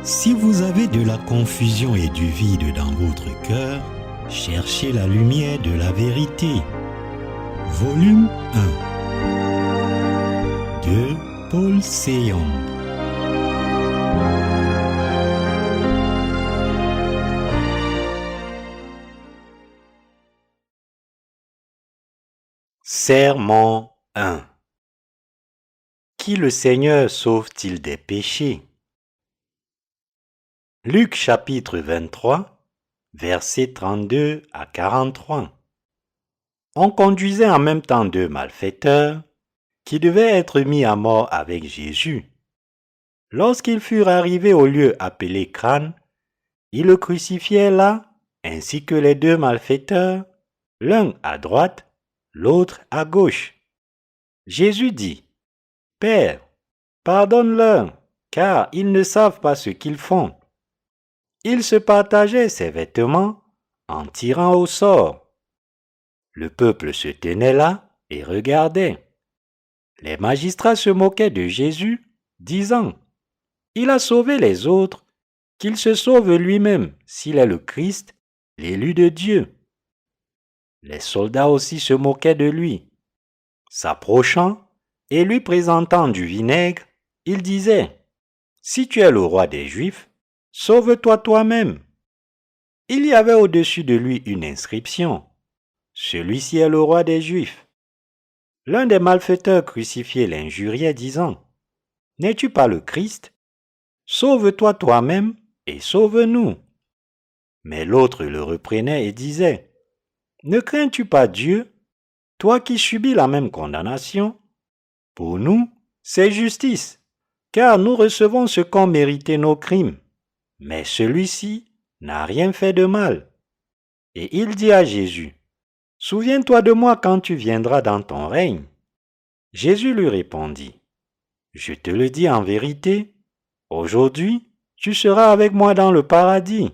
Si vous avez de la confusion et du vide dans votre cœur, cherchez la lumière de la vérité. Volume 1 de Paul Seyong. Sermon 1. Qui le Seigneur sauve-t-il des péchés? Luc chapitre 23, versets 32 à 43. On conduisait en même temps deux malfaiteurs qui devaient être mis à mort avec Jésus. Lorsqu'ils furent arrivés au lieu appelé Crâne, ils le crucifièrent là, ainsi que les deux malfaiteurs, l'un à droite, l'autre à gauche. Jésus dit, « Père, pardonne-leur, car ils ne savent pas ce qu'ils font. » Il se partageait ses vêtements en tirant au sort. Le peuple se tenait là et regardait. Les magistrats se moquaient de Jésus, disant, « Il a sauvé les autres, qu'il se sauve lui-même s'il est le Christ, l'élu de Dieu. » Les soldats aussi se moquaient de lui. S'approchant et lui présentant du vinaigre, il disait, « Si tu es le roi des Juifs, sauve-toi toi-même. » Il y avait au-dessus de lui une inscription, « Celui-ci est le roi des Juifs. » L'un des malfaiteurs crucifiés l'injuriait, disant, « N'es-tu pas le Christ? Sauve-toi toi-même et sauve-nous. » Mais l'autre le reprenait et disait, « Ne crains-tu pas Dieu, toi qui subis la même condamnation? Pour nous, c'est justice, car nous recevons ce qu'ont mérité nos crimes. Mais celui-ci n'a rien fait de mal. » Et il dit à Jésus, « Souviens-toi de moi quand tu viendras dans ton règne. » Jésus lui répondit, « Je te le dis en vérité, aujourd'hui tu seras avec moi dans le paradis. »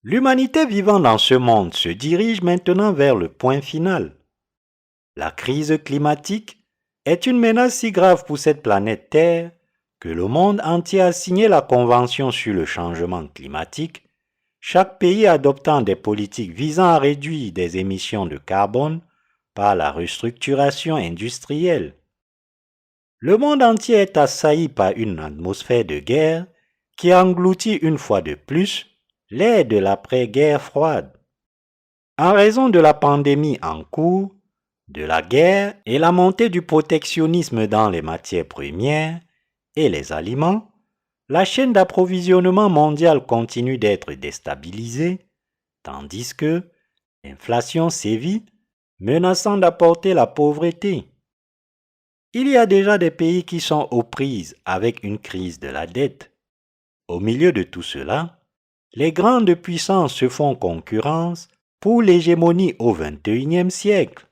L'humanité vivant dans ce monde se dirige maintenant vers le point final. La crise climatique est une menace si grave pour cette planète Terre que le monde entier a signé la Convention sur le changement climatique, chaque pays adoptant des politiques visant à réduire des émissions de carbone par la restructuration industrielle. Le monde entier est assailli par une atmosphère de guerre qui engloutit une fois de plus l'ère de l'après-guerre froide. En raison de la pandémie en cours, de la guerre et la montée du protectionnisme dans les matières premières et les aliments, la chaîne d'approvisionnement mondiale continue d'être déstabilisée, tandis que l'inflation sévit, menaçant d'apporter la pauvreté. Il y a déjà des pays qui sont aux prises avec une crise de la dette. Au milieu de tout cela, les grandes puissances se font concurrence pour l'hégémonie au XXIe siècle.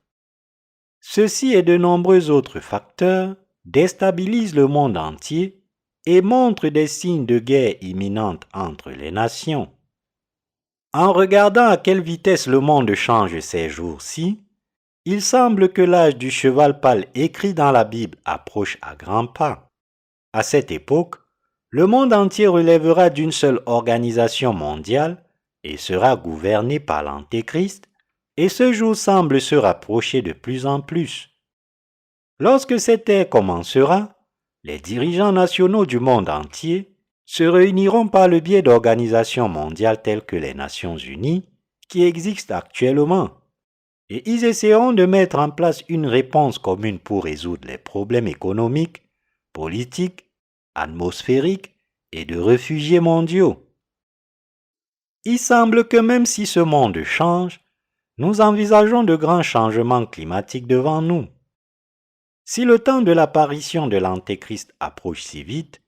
Ceci et de nombreux autres facteurs déstabilisent le monde entier et montrent des signes de guerre imminente entre les nations. En regardant à quelle vitesse le monde change ces jours-ci, il semble que l'âge du cheval pâle écrit dans la Bible approche à grands pas. À cette époque, le monde entier relèvera d'une seule organisation mondiale et sera gouverné par l'Antéchrist, et ce jour semble se rapprocher de plus en plus. Lorsque cette ère commencera, les dirigeants nationaux du monde entier se réuniront par le biais d'organisations mondiales telles que les Nations Unies, qui existent actuellement, et ils essaieront de mettre en place une réponse commune pour résoudre les problèmes économiques, politiques, atmosphériques et de réfugiés mondiaux. Il semble que même si ce monde change, nous envisageons de grands changements climatiques devant nous. Si le temps de l'apparition de l'Antéchrist approche si vite,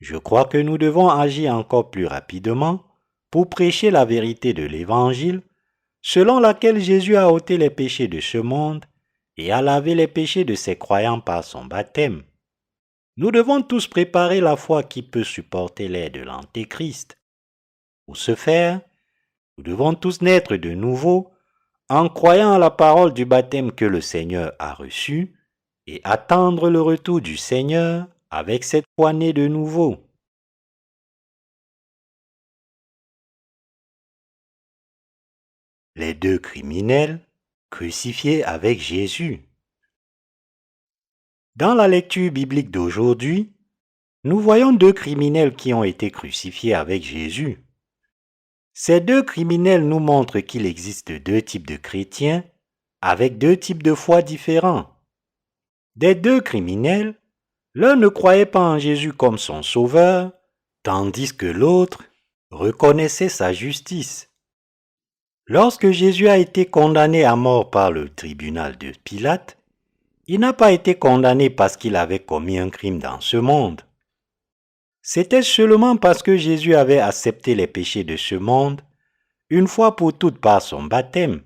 je crois que nous devons agir encore plus rapidement pour prêcher la vérité de l'Évangile, selon laquelle Jésus a ôté les péchés de ce monde et a lavé les péchés de ses croyants par son baptême. Nous devons tous préparer la foi qui peut supporter l'ère de l'Antéchrist. Pour ce faire, nous devons tous naître de nouveau en croyant à la parole du baptême que le Seigneur a reçu et attendre le retour du Seigneur avec cette foi née de nouveau. les deux criminels crucifiés avec Jésus. Dans la lecture biblique d'aujourd'hui, nous voyons deux criminels qui ont été crucifiés avec Jésus. Ces deux criminels nous montrent qu'il existe deux types de chrétiens avec deux types de foi différents. Des deux criminels, l'un ne croyait pas en Jésus comme son sauveur, tandis que l'autre reconnaissait sa justice. Lorsque Jésus a été condamné à mort par le tribunal de Pilate, il n'a pas été condamné parce qu'il avait commis un crime dans ce monde. C'était seulement parce que Jésus avait accepté les péchés de ce monde, une fois pour toutes par son baptême.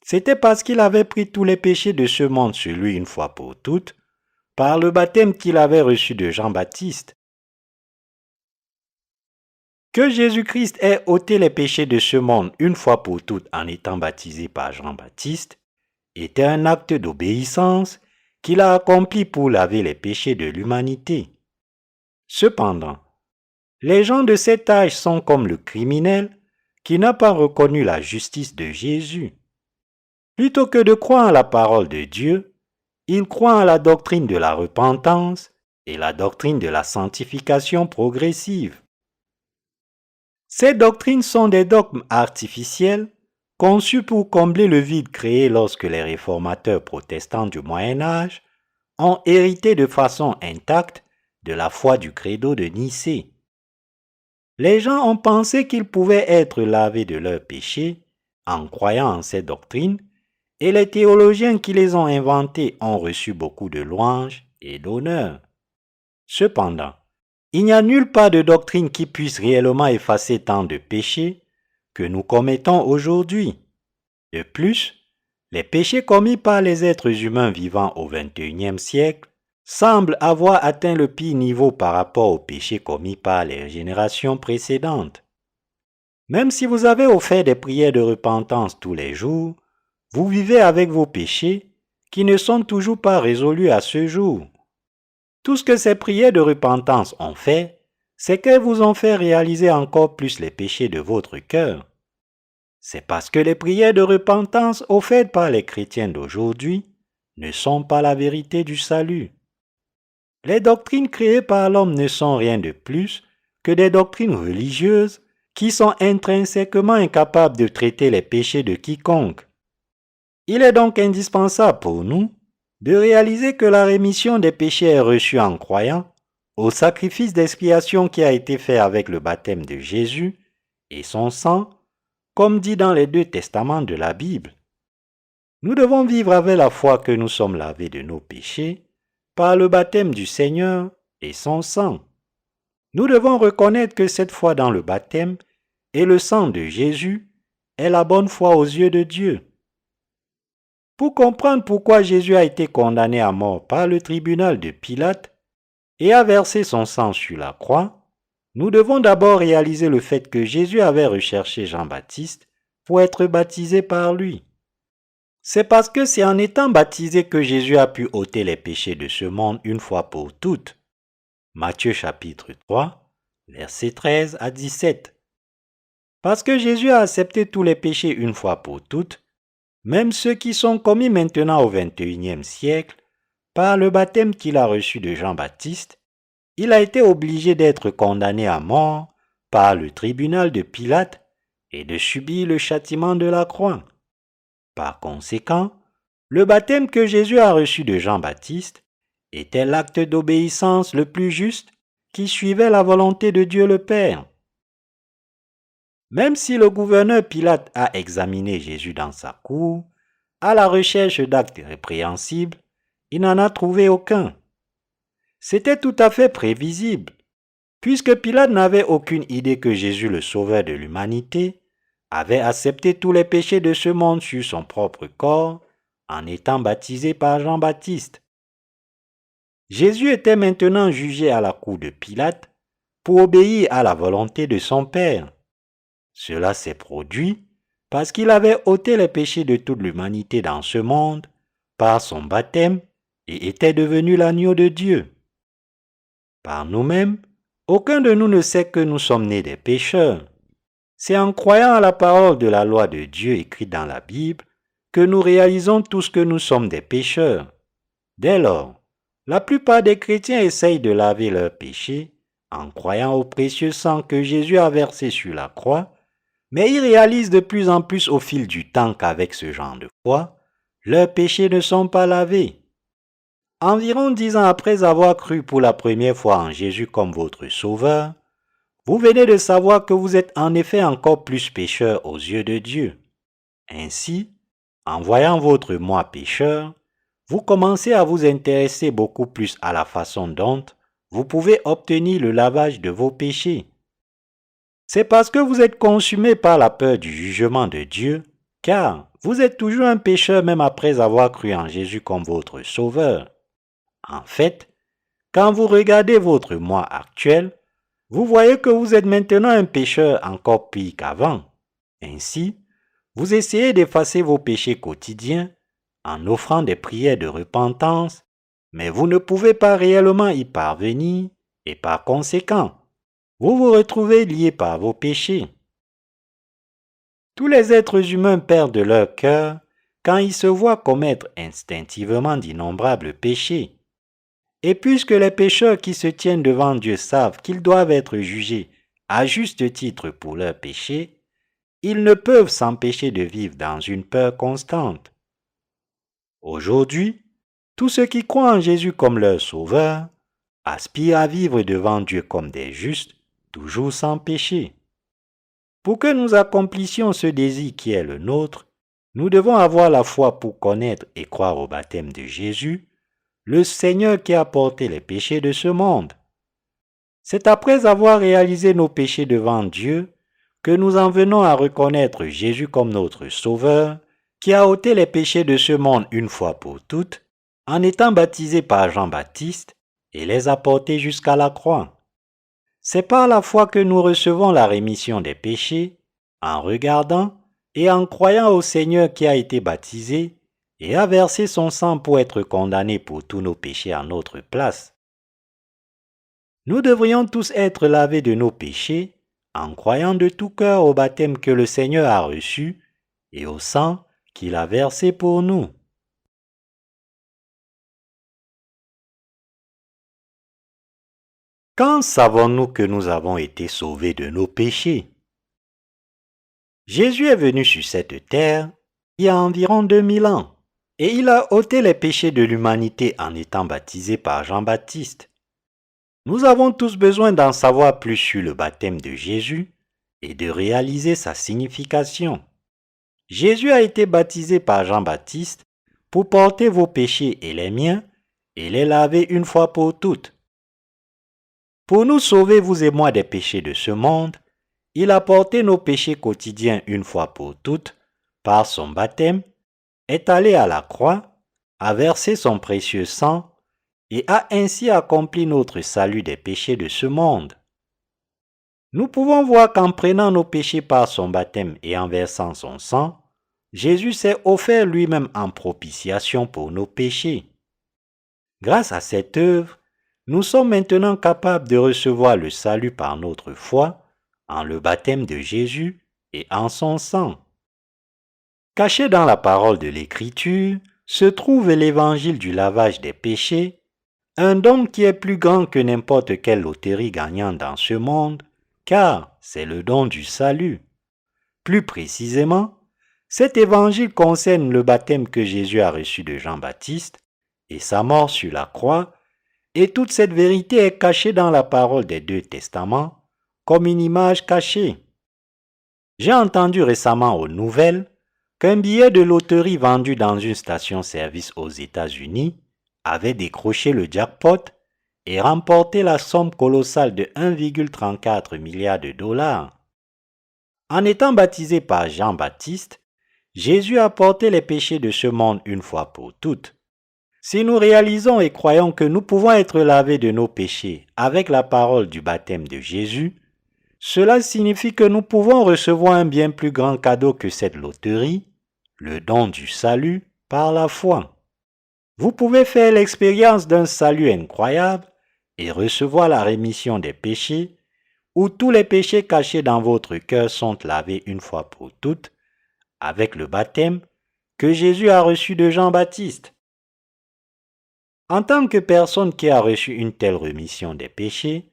C'était parce qu'il avait pris tous les péchés de ce monde sur lui une fois pour toutes, par le baptême qu'il avait reçu de Jean-Baptiste. Que Jésus-Christ ait ôté les péchés de ce monde une fois pour toutes en étant baptisé par Jean-Baptiste était un acte d'obéissance qu'il a accompli pour laver les péchés de l'humanité. Cependant, les gens de cet âge sont comme le criminel qui n'a pas reconnu la justice de Jésus. Plutôt que de croire en la parole de Dieu, ils croient en la doctrine de la repentance et la doctrine de la sanctification progressive. Ces doctrines sont des dogmes artificiels conçus pour combler le vide créé lorsque les réformateurs protestants du Moyen Âge ont hérité de façon intacte de la foi du credo de Nicée. Les gens ont pensé qu'ils pouvaient être lavés de leurs péchés en croyant en ces doctrines et les théologiens qui les ont inventées ont reçu beaucoup de louanges et d'honneur. Cependant, il n'y a nulle part de doctrine qui puisse réellement effacer tant de péchés que nous commettons aujourd'hui. De plus, les péchés commis par les êtres humains vivant au XXIe siècle semblent avoir atteint le pire niveau par rapport aux péchés commis par les générations précédentes. Même si vous avez offert des prières de repentance tous les jours, vous vivez avec vos péchés qui ne sont toujours pas résolus à ce jour. Tout ce que ces prières de repentance ont fait, c'est qu'elles vous ont fait réaliser encore plus les péchés de votre cœur. C'est parce que les prières de repentance offertes par les chrétiens d'aujourd'hui ne sont pas la vérité du salut. Les doctrines créées par l'homme ne sont rien de plus que des doctrines religieuses qui sont intrinsèquement incapables de traiter les péchés de quiconque. Il est donc indispensable pour nous de réaliser que la rémission des péchés est reçue en croyant au sacrifice d'expiation qui a été fait avec le baptême de Jésus et son sang, comme dit dans les deux testaments de la Bible. Nous devons vivre avec la foi que nous sommes lavés de nos péchés par le baptême du Seigneur et son sang. Nous devons reconnaître que cette foi dans le baptême et le sang de Jésus est la bonne foi aux yeux de Dieu. Pour comprendre pourquoi Jésus a été condamné à mort par le tribunal de Pilate et a versé son sang sur la croix, nous devons d'abord réaliser le fait que Jésus avait recherché Jean-Baptiste pour être baptisé par lui. C'est parce que c'est en étant baptisé que Jésus a pu ôter les péchés de ce monde une fois pour toutes. Matthieu chapitre 3, versets 13 à 17. Parce que Jésus a accepté tous les péchés une fois pour toutes, même ceux qui sont commis maintenant au XXIe siècle, par le baptême qu'il a reçu de Jean-Baptiste, il a été obligé d'être condamné à mort par le tribunal de Pilate et de subir le châtiment de la croix. Par conséquent, le baptême que Jésus a reçu de Jean-Baptiste était l'acte d'obéissance le plus juste qui suivait la volonté de Dieu le Père. Même si le gouverneur Pilate a examiné Jésus dans sa cour, à la recherche d'actes répréhensibles, il n'en a trouvé aucun. C'était tout à fait prévisible, puisque Pilate n'avait aucune idée que Jésus, le sauveur de l'humanité, avait accepté tous les péchés de ce monde sur son propre corps en étant baptisé par Jean-Baptiste. Jésus était maintenant jugé à la cour de Pilate pour obéir à la volonté de son Père. Cela s'est produit parce qu'il avait ôté les péchés de toute l'humanité dans ce monde par son baptême et était devenu l'agneau de Dieu. Par nous-mêmes, aucun de nous ne sait que nous sommes nés des pécheurs. C'est en croyant à la parole de la loi de Dieu écrite dans la Bible que nous réalisons tous que nous sommes des pécheurs. Dès lors, la plupart des chrétiens essayent de laver leurs péchés en croyant au précieux sang que Jésus a versé sur la croix, mais ils réalisent de plus en plus au fil du temps qu'avec ce genre de foi, leurs péchés ne sont pas lavés. Environ 10 ans après avoir cru pour la première fois en Jésus comme votre sauveur, vous venez de savoir que vous êtes en effet encore plus pécheur aux yeux de Dieu. Ainsi, en voyant votre moi pécheur, vous commencez à vous intéresser beaucoup plus à la façon dont vous pouvez obtenir le lavage de vos péchés. C'est parce que vous êtes consumé par la peur du jugement de Dieu, car vous êtes toujours un pécheur même après avoir cru en Jésus comme votre sauveur. En fait, quand vous regardez votre moi actuel, vous voyez que vous êtes maintenant un pécheur encore pire qu'avant. Ainsi, vous essayez d'effacer vos péchés quotidiens en offrant des prières de repentance, mais vous ne pouvez pas réellement y parvenir et par conséquent, vous vous retrouvez lié par vos péchés. Tous les êtres humains perdent leur cœur quand ils se voient commettre instinctivement d'innombrables péchés. Et puisque les pécheurs qui se tiennent devant Dieu savent qu'ils doivent être jugés à juste titre pour leurs péchés, ils ne peuvent s'empêcher de vivre dans une peur constante. Aujourd'hui, tous ceux qui croient en Jésus comme leur sauveur aspirent à vivre devant Dieu comme des justes, toujours sans péché. Pour que nous accomplissions ce désir qui est le nôtre, nous devons avoir la foi pour connaître et croire au baptême de Jésus, le Seigneur qui a porté les péchés de ce monde. C'est après avoir réalisé nos péchés devant Dieu que nous en venons à reconnaître Jésus comme notre Sauveur, qui a ôté les péchés de ce monde une fois pour toutes, en étant baptisé par Jean-Baptiste et les a portés jusqu'à la croix. C'est par la foi que nous recevons la rémission des péchés, en regardant et en croyant au Seigneur qui a été baptisé et a versé son sang pour être condamné pour tous nos péchés à notre place. Nous devrions tous être lavés de nos péchés en croyant de tout cœur au baptême que le Seigneur a reçu et au sang qu'il a versé pour nous. Quand savons-nous que nous avons été sauvés de nos péchés? Jésus est venu sur cette terre il y a environ 2000 ans et il a ôté les péchés de l'humanité en étant baptisé par Jean-Baptiste. Nous avons tous besoin d'en savoir plus sur le baptême de Jésus et de réaliser sa signification. Jésus a été baptisé par Jean-Baptiste pour porter vos péchés et les miens et les laver une fois pour toutes. Pour nous sauver, vous et moi, des péchés de ce monde, il a porté nos péchés quotidiens une fois pour toutes par son baptême, est allé à la croix, a versé son précieux sang et a ainsi accompli notre salut des péchés de ce monde. Nous pouvons voir qu'en prenant nos péchés par son baptême et en versant son sang, Jésus s'est offert lui-même en propitiation pour nos péchés. Grâce à cette œuvre, nous sommes maintenant capables de recevoir le salut par notre foi en le baptême de Jésus et en son sang. Caché dans la parole de l'Écriture se trouve l'évangile du lavage des péchés, un don qui est plus grand que n'importe quelle loterie gagnante dans ce monde, car c'est le don du salut. Plus précisément, cet évangile concerne le baptême que Jésus a reçu de Jean-Baptiste et sa mort sur la croix, et toute cette vérité est cachée dans la parole des deux testaments, comme une image cachée. J'ai entendu récemment aux nouvelles qu'un billet de loterie vendu dans une station-service aux États-Unis avait décroché le jackpot et remporté la somme colossale de 1,34 milliard de dollars. En étant baptisé par Jean-Baptiste, Jésus a porté les péchés de ce monde une fois pour toutes. Si nous réalisons et croyons que nous pouvons être lavés de nos péchés avec la parole du baptême de Jésus, cela signifie que nous pouvons recevoir un bien plus grand cadeau que cette loterie, le don du salut par la foi. Vous pouvez faire l'expérience d'un salut incroyable et recevoir la rémission des péchés où tous les péchés cachés dans votre cœur sont lavés une fois pour toutes, avec le baptême que Jésus a reçu de Jean-Baptiste. En tant que personne qui a reçu une telle rémission des péchés,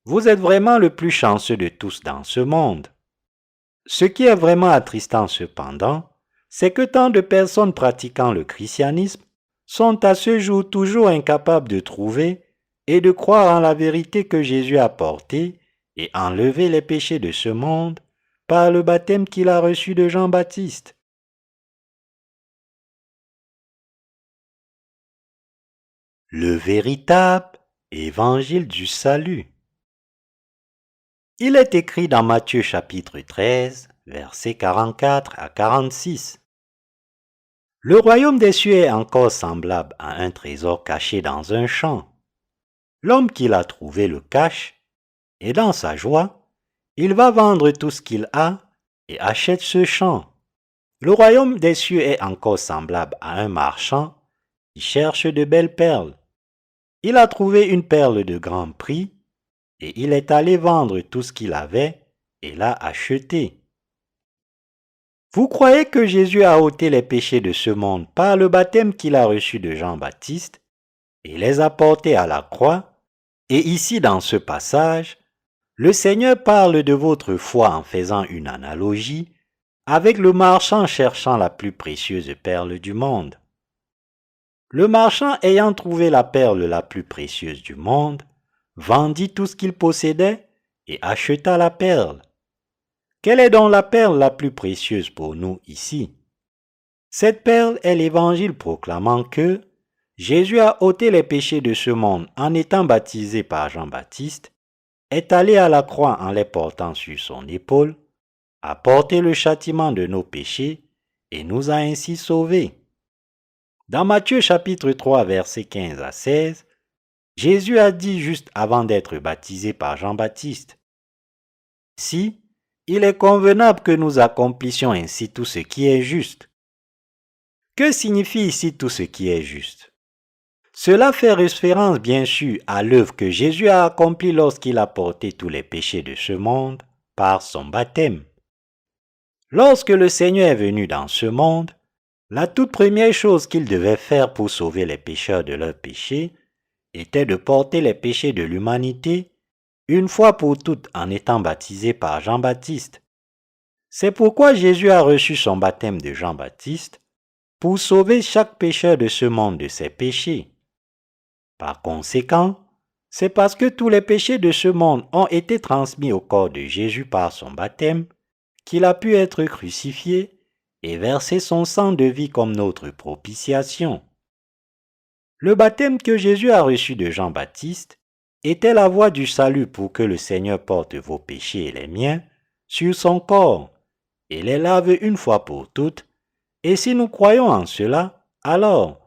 vous êtes vraiment le plus chanceux de tous dans ce monde. Ce qui est vraiment attristant cependant, c'est que tant de personnes pratiquant le christianisme sont à ce jour toujours incapables de trouver et de croire en la vérité que Jésus a portée et enlevé les péchés de ce monde par le baptême qu'il a reçu de Jean-Baptiste. Le véritable évangile du salut. Il est écrit dans Matthieu chapitre 13, versets 44 à 46. Le royaume des cieux est encore semblable à un trésor caché dans un champ. L'homme qui l'a trouvé le cache, et dans sa joie, il va vendre tout ce qu'il a et achète ce champ. Le royaume des cieux est encore semblable à un marchand qui cherche de belles perles. Il a trouvé une perle de grand prix et il est allé vendre tout ce qu'il avait et l'a achetée. Vous croyez que Jésus a ôté les péchés de ce monde par le baptême qu'il a reçu de Jean-Baptiste et les a portés à la croix? Et ici, dans ce passage, le Seigneur parle de votre foi en faisant une analogie avec le marchand cherchant la plus précieuse perle du monde. Le marchand ayant trouvé la perle la plus précieuse du monde, vendit tout ce qu'il possédait et acheta la perle. Quelle est donc la perle la plus précieuse pour nous ici? Cette perle est l'évangile proclamant que Jésus a ôté les péchés de ce monde en étant baptisé par Jean-Baptiste, est allé à la croix en les portant sur son épaule, a porté le châtiment de nos péchés et nous a ainsi sauvés. Dans Matthieu chapitre 3 versets 15 à 16, Jésus a dit juste avant d'être baptisé par Jean-Baptiste: « Si, il est convenable que nous accomplissions ainsi tout ce qui est juste. » Que signifie ici tout ce qui est juste? Cela fait référence bien sûr à l'œuvre que Jésus a accomplie lorsqu'il a porté tous les péchés de ce monde par son baptême. Lorsque le Seigneur est venu dans ce monde, la toute première chose qu'il devait faire pour sauver les pécheurs de leurs péchés était de porter les péchés de l'humanité une fois pour toutes en étant baptisé par Jean-Baptiste. C'est pourquoi Jésus a reçu son baptême de Jean-Baptiste pour sauver chaque pécheur de ce monde de ses péchés. Par conséquent, c'est parce que tous les péchés de ce monde ont été transmis au corps de Jésus par son baptême qu'il a pu être crucifié et verser son sang de vie comme notre propitiation. Le baptême que Jésus a reçu de Jean-Baptiste était la voie du salut pour que le Seigneur porte vos péchés et les miens sur son corps et les lave une fois pour toutes, et si nous croyons en cela, alors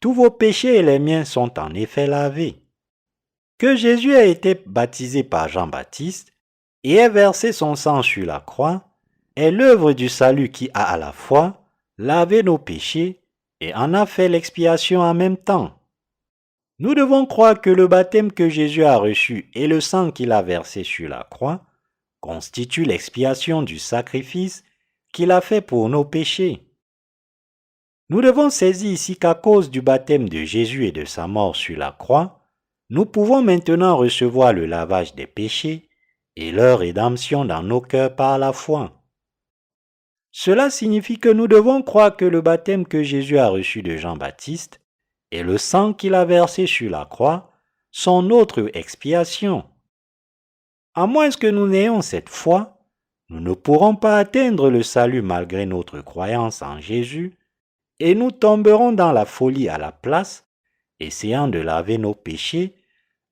tous vos péchés et les miens sont en effet lavés. Que Jésus ait été baptisé par Jean-Baptiste et ait versé son sang sur la croix est l'œuvre du salut qui a à la fois lavé nos péchés et en a fait l'expiation en même temps. Nous devons croire que le baptême que Jésus a reçu et le sang qu'il a versé sur la croix constituent l'expiation du sacrifice qu'il a fait pour nos péchés. Nous devons saisir ici qu'à cause du baptême de Jésus et de sa mort sur la croix, nous pouvons maintenant recevoir le lavage des péchés et leur rédemption dans nos cœurs par la foi. Cela signifie que nous devons croire que le baptême que Jésus a reçu de Jean-Baptiste et le sang qu'il a versé sur la croix sont notre expiation. À moins que nous n'ayons cette foi, nous ne pourrons pas atteindre le salut malgré notre croyance en Jésus et nous tomberons dans la folie à la place, essayant de laver nos péchés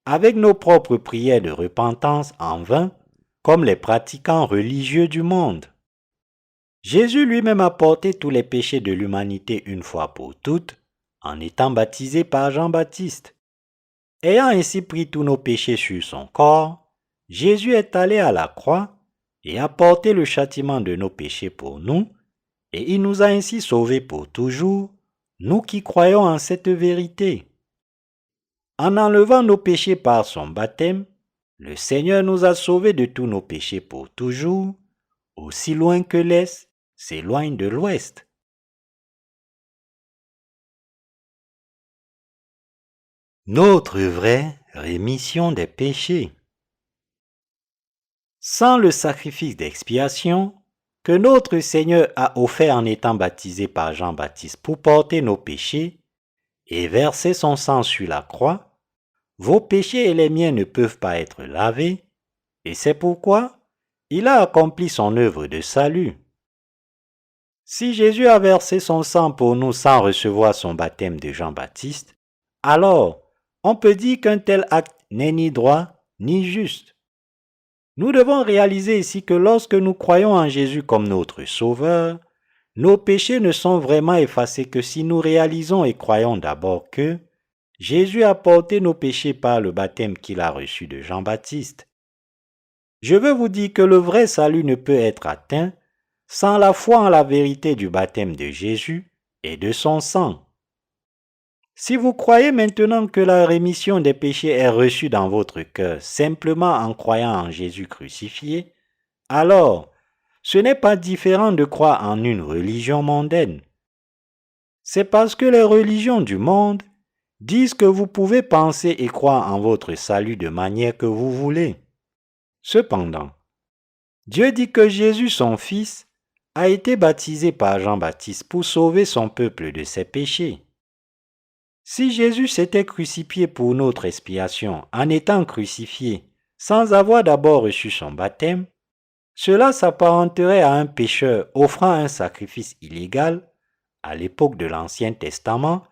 avec nos propres prières de repentance en vain, comme les pratiquants religieux du monde. Jésus lui-même a porté tous les péchés de l'humanité une fois pour toutes, en étant baptisé par Jean-Baptiste. Ayant ainsi pris tous nos péchés sur son corps, Jésus est allé à la croix et a porté le châtiment de nos péchés pour nous, et il nous a ainsi sauvés pour toujours, nous qui croyons en cette vérité. En enlevant nos péchés par son baptême, Le Seigneur nous a sauvés de tous nos péchés pour toujours, aussi loin que l'Est s'éloigne de l'Ouest. Notre vraie rémission des péchés. Sans le sacrifice d'expiation que notre Seigneur a offert en étant baptisé par Jean-Baptiste pour porter nos péchés et verser son sang sur la croix, vos péchés et les miens ne peuvent pas être lavés, et c'est pourquoi il a accompli son œuvre de salut. Si Jésus a versé son sang pour nous sans recevoir son baptême de Jean-Baptiste, alors on peut dire qu'un tel acte n'est ni droit ni juste. Nous devons réaliser ici que lorsque nous croyons en Jésus comme notre Sauveur, nos péchés ne sont vraiment effacés que si nous réalisons et croyons d'abord que Jésus a porté nos péchés par le baptême qu'il a reçu de Jean-Baptiste. Je veux vous dire que le vrai salut ne peut être atteint sans la foi en la vérité du baptême de Jésus et de son sang. Si vous croyez maintenant que la rémission des péchés est reçue dans votre cœur simplement en croyant en Jésus crucifié, alors ce n'est pas différent de croire en une religion mondaine. C'est parce que les religions du monde disent que vous pouvez penser et croire en votre salut de manière que vous voulez. Cependant, Dieu dit que Jésus, son Fils, a été baptisé par Jean-Baptiste pour sauver son peuple de ses péchés. Si Jésus s'était crucifié pour notre expiation en étant crucifié sans avoir d'abord reçu son baptême, cela s'apparenterait à un pécheur offrant un sacrifice illégal à l'époque de l'Ancien Testament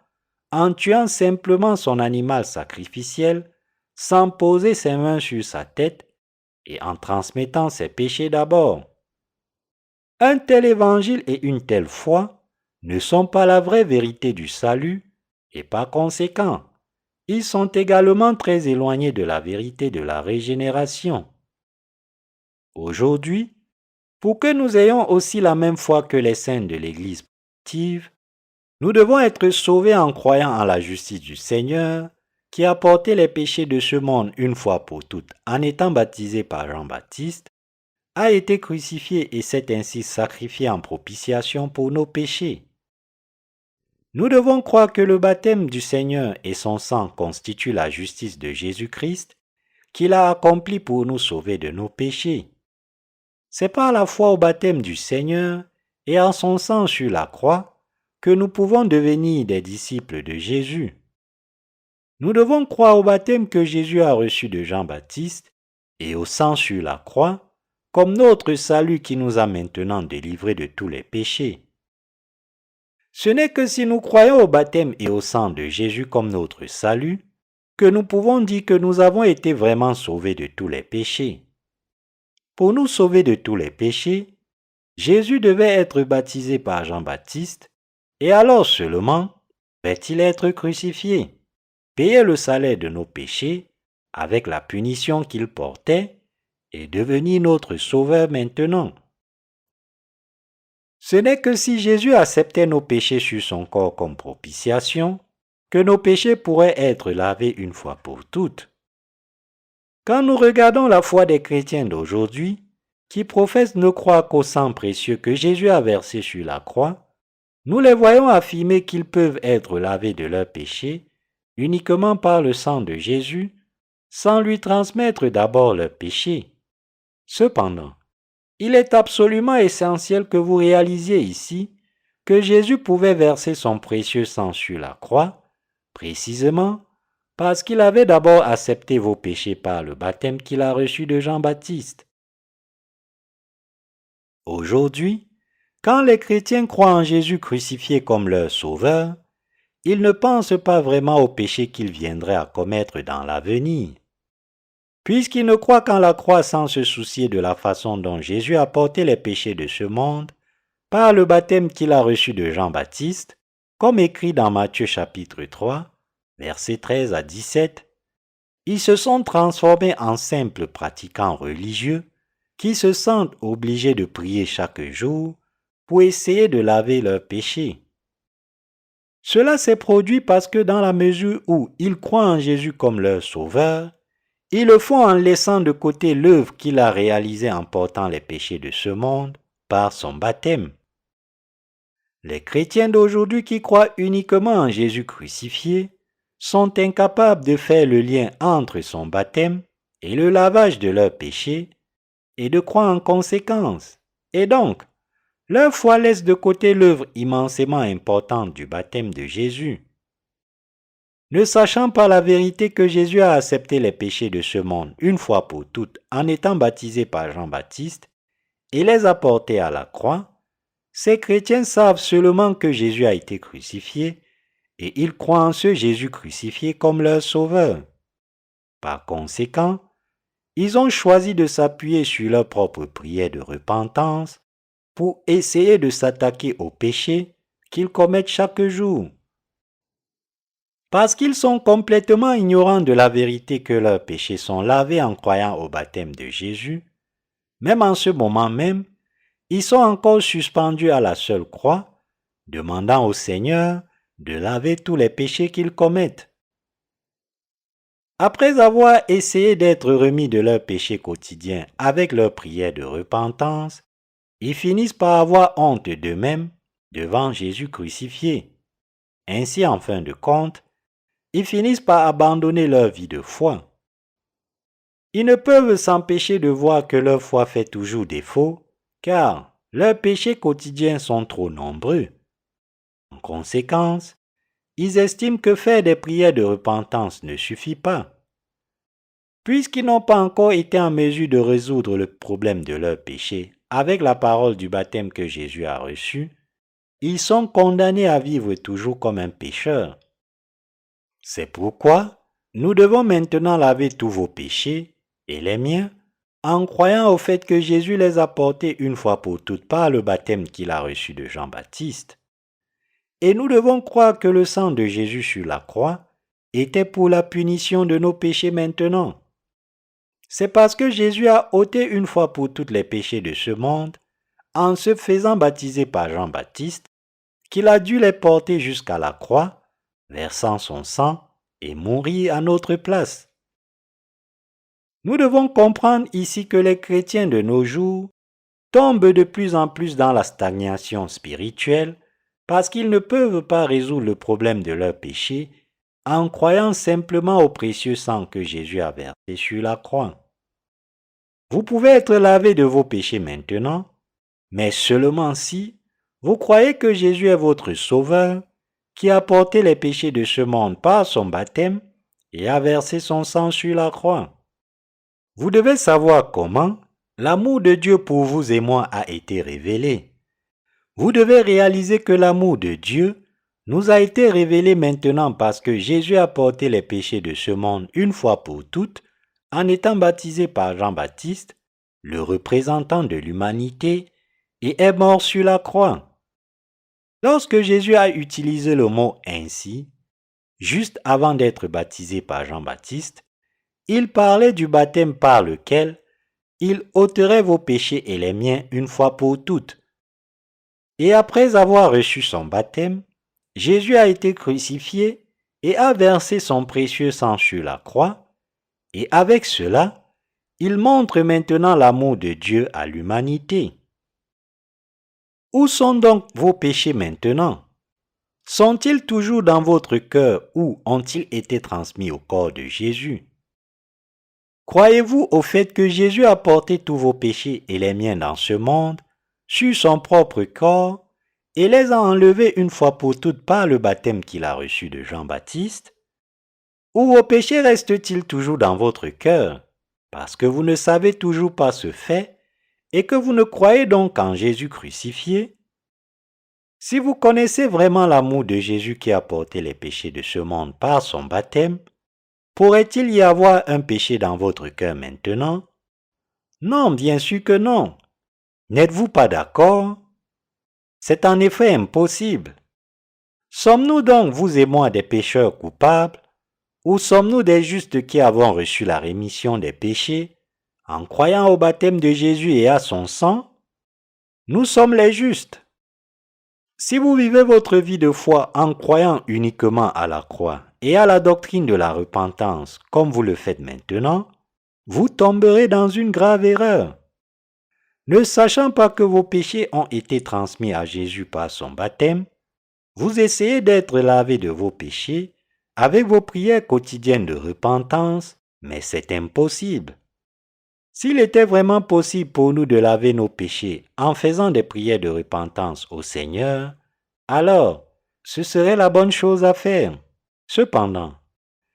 en tuant simplement son animal sacrificiel sans poser ses mains sur sa tête et en transmettant ses péchés d'abord. Un tel évangile et une telle foi ne sont pas la vraie vérité du salut et par conséquent, ils sont également très éloignés de la vérité de la régénération. Aujourd'hui, pour que nous ayons aussi la même foi que les saints de l'Église primitive, nous devons être sauvés en croyant en la justice du Seigneur qui a porté les péchés de ce monde une fois pour toutes en étant baptisé par Jean-Baptiste, a été crucifié et s'est ainsi sacrifié en propitiation pour nos péchés. Nous devons croire que le baptême du Seigneur et son sang constituent la justice de Jésus-Christ qu'il a accompli pour nous sauver de nos péchés. C'est par la foi au baptême du Seigneur et en son sang sur la croix que nous pouvons devenir des disciples de Jésus. Nous devons croire au baptême que Jésus a reçu de Jean-Baptiste et au sang sur la croix comme notre salut qui nous a maintenant délivrés de tous les péchés. Ce n'est que si nous croyons au baptême et au sang de Jésus comme notre salut que nous pouvons dire que nous avons été vraiment sauvés de tous les péchés. Pour nous sauver de tous les péchés, Jésus devait être baptisé par Jean-Baptiste et alors seulement va-t-il être crucifié, payer le salaire de nos péchés avec la punition qu'il portait et devenir notre sauveur maintenant. Ce n'est que si Jésus acceptait nos péchés sur son corps comme propitiation que nos péchés pourraient être lavés une fois pour toutes. Quand nous regardons la foi des chrétiens d'aujourd'hui, qui professent ne croire qu'au sang précieux que Jésus a versé sur la croix, nous les voyons affirmer qu'ils peuvent être lavés de leurs péchés uniquement par le sang de Jésus, sans lui transmettre d'abord leurs péchés. Cependant, il est absolument essentiel que vous réalisiez ici que Jésus pouvait verser son précieux sang sur la croix, précisément parce qu'il avait d'abord accepté vos péchés par le baptême qu'il a reçu de Jean-Baptiste. Aujourd'hui, quand les chrétiens croient en Jésus crucifié comme leur sauveur, ils ne pensent pas vraiment aux péchés qu'ils viendraient à commettre dans l'avenir. Puisqu'ils ne croient qu'en la croix sans se soucier de la façon dont Jésus a porté les péchés de ce monde, par le baptême qu'il a reçu de Jean-Baptiste, comme écrit dans Matthieu chapitre 3, versets 13 à 17, ils se sont transformés en simples pratiquants religieux qui se sentent obligés de prier chaque jour pour essayer de laver leurs péchés. Cela s'est produit parce que dans la mesure où ils croient en Jésus comme leur sauveur, Ils le font en laissant de côté l'œuvre qu'il a réalisée en portant les péchés de ce monde par son baptême. Les chrétiens d'aujourd'hui qui croient uniquement en Jésus crucifié sont incapables de faire le lien entre son baptême et le lavage de leurs péchés et de croire en conséquence. Et donc, leur foi laisse de côté l'œuvre immensément importante du baptême de Jésus. Ne sachant pas la vérité que Jésus a accepté les péchés de ce monde une fois pour toutes en étant baptisé par Jean-Baptiste et les a portés à la croix, ces chrétiens savent seulement que Jésus a été crucifié et ils croient en ce Jésus crucifié comme leur sauveur. Par conséquent, ils ont choisi de s'appuyer sur leur propre prière de repentance pour essayer de s'attaquer aux péchés qu'ils commettent chaque jour. Parce qu'ils sont complètement ignorants de la vérité que leurs péchés sont lavés en croyant au baptême de Jésus, même en ce moment même, ils sont encore suspendus à la seule croix, demandant au Seigneur de laver tous les péchés qu'ils commettent. Après avoir essayé d'être remis de leurs péchés quotidiens avec leurs prières de repentance, ils finissent par avoir honte d'eux-mêmes devant Jésus crucifié. Ainsi, en fin de compte, ils finissent par abandonner leur vie de foi. Ils ne peuvent s'empêcher de voir que leur foi fait toujours défaut, car leurs péchés quotidiens sont trop nombreux. En conséquence, ils estiment que faire des prières de repentance ne suffit pas. Puisqu'ils n'ont pas encore été en mesure de résoudre le problème de leurs péchés avec la parole du baptême que Jésus a reçu, ils sont condamnés à vivre toujours comme un pécheur. C'est pourquoi nous devons maintenant laver tous vos péchés, et les miens, en croyant au fait que Jésus les a portés une fois pour toutes par le baptême qu'il a reçu de Jean-Baptiste. Et nous devons croire que le sang de Jésus sur la croix était pour la punition de nos péchés maintenant. C'est parce que Jésus a ôté une fois pour toutes les péchés de ce monde, en se faisant baptiser par Jean-Baptiste, qu'il a dû les porter jusqu'à la croix, versant son sang et mourir à notre place. Nous devons comprendre ici que les chrétiens de nos jours tombent de plus en plus dans la stagnation spirituelle parce qu'ils ne peuvent pas résoudre le problème de leur péché en croyant simplement au précieux sang que Jésus a versé sur la croix. Vous pouvez être lavé de vos péchés maintenant, mais seulement si vous croyez que Jésus est votre sauveur, qui a porté les péchés de ce monde par son baptême et a versé son sang sur la croix. Vous devez savoir comment l'amour de Dieu pour vous et moi a été révélé. Vous devez réaliser que l'amour de Dieu nous a été révélé maintenant parce que Jésus a porté les péchés de ce monde une fois pour toutes en étant baptisé par Jean-Baptiste, le représentant de l'humanité, et est mort sur la croix. Lorsque Jésus a utilisé le mot « ainsi », juste avant d'être baptisé par Jean-Baptiste, il parlait du baptême par lequel il ôterait vos péchés et les miens une fois pour toutes. Et après avoir reçu son baptême, Jésus a été crucifié et a versé son précieux sang sur la croix, et avec cela, il montre maintenant l'amour de Dieu à l'humanité. Où sont donc vos péchés maintenant? Sont-ils toujours dans votre cœur ou ont-ils été transmis au corps de Jésus? Croyez-vous au fait que Jésus a porté tous vos péchés et les miens dans ce monde, sur son propre corps, et les a enlevés une fois pour toutes par le baptême qu'il a reçu de Jean-Baptiste? Ou vos péchés restent-ils toujours dans votre cœur, parce que vous ne savez toujours pas ce fait, et que vous ne croyez donc en Jésus crucifié? Si vous connaissez vraiment l'amour de Jésus qui a porté les péchés de ce monde par son baptême, pourrait-il y avoir un péché dans votre cœur maintenant? Non, bien sûr que non. N'êtes-vous pas d'accord? C'est en effet impossible. Sommes-nous donc, vous et moi, des pécheurs coupables, ou sommes-nous des justes qui avons reçu la rémission des péchés en croyant au baptême de Jésus et à son sang? Nous sommes les justes. Si vous vivez votre vie de foi en croyant uniquement à la croix et à la doctrine de la repentance comme vous le faites maintenant, vous tomberez dans une grave erreur. Ne sachant pas que vos péchés ont été transmis à Jésus par son baptême, vous essayez d'être lavé de vos péchés avec vos prières quotidiennes de repentance, mais c'est impossible. S'il était vraiment possible pour nous de laver nos péchés en faisant des prières de repentance au Seigneur, alors ce serait la bonne chose à faire. Cependant,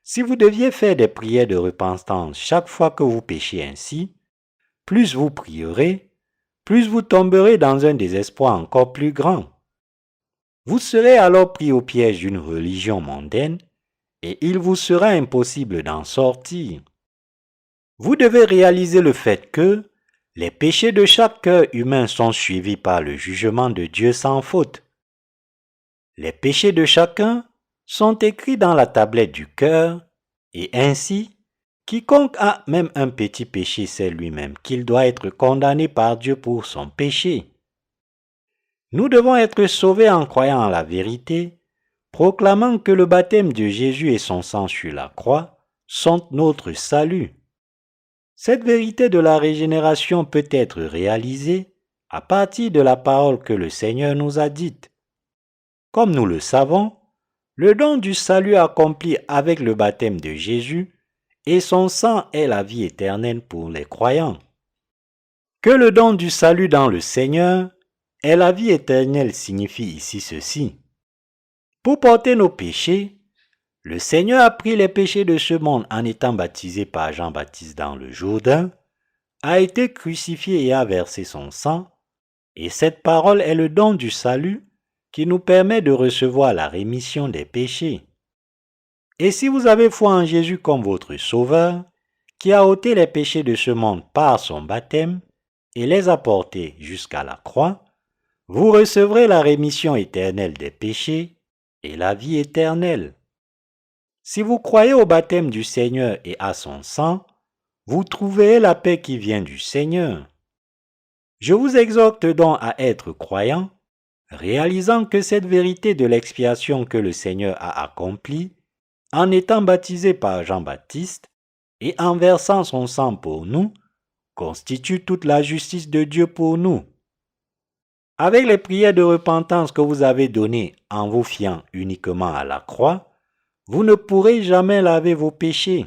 si vous deviez faire des prières de repentance chaque fois que vous péchez ainsi, plus vous prierez, plus vous tomberez dans un désespoir encore plus grand. Vous serez alors pris au piège d'une religion mondaine et il vous sera impossible d'en sortir. Vous devez réaliser le fait que les péchés de chaque cœur humain sont suivis par le jugement de Dieu sans faute. Les péchés de chacun sont écrits dans la tablette du cœur et ainsi, quiconque a même un petit péché sait lui-même qu'il doit être condamné par Dieu pour son péché. Nous devons être sauvés en croyant en la vérité, proclamant que le baptême de Jésus et son sang sur la croix sont notre salut. Cette vérité de la régénération peut être réalisée à partir de la parole que le Seigneur nous a dite. Comme nous le savons, le don du salut accompli avec le baptême de Jésus et son sang est la vie éternelle pour les croyants. Que le don du salut dans le Seigneur et la vie éternelle signifie ici ceci. Pour porter nos péchés, le Seigneur a pris les péchés de ce monde en étant baptisé par Jean-Baptiste dans le Jourdain, a été crucifié et a versé son sang, et cette parole est le don du salut qui nous permet de recevoir la rémission des péchés. Et si vous avez foi en Jésus comme votre Sauveur, qui a ôté les péchés de ce monde par son baptême et les a portés jusqu'à la croix, vous recevrez la rémission éternelle des péchés et la vie éternelle. Si vous croyez au baptême du Seigneur et à son sang, vous trouverez la paix qui vient du Seigneur. Je vous exhorte donc à être croyant, réalisant que cette vérité de l'expiation que le Seigneur a accomplie, en étant baptisé par Jean-Baptiste et en versant son sang pour nous, constitue toute la justice de Dieu pour nous. Avec les prières de repentance que vous avez données en vous fiant uniquement à la croix, vous ne pourrez jamais laver vos péchés.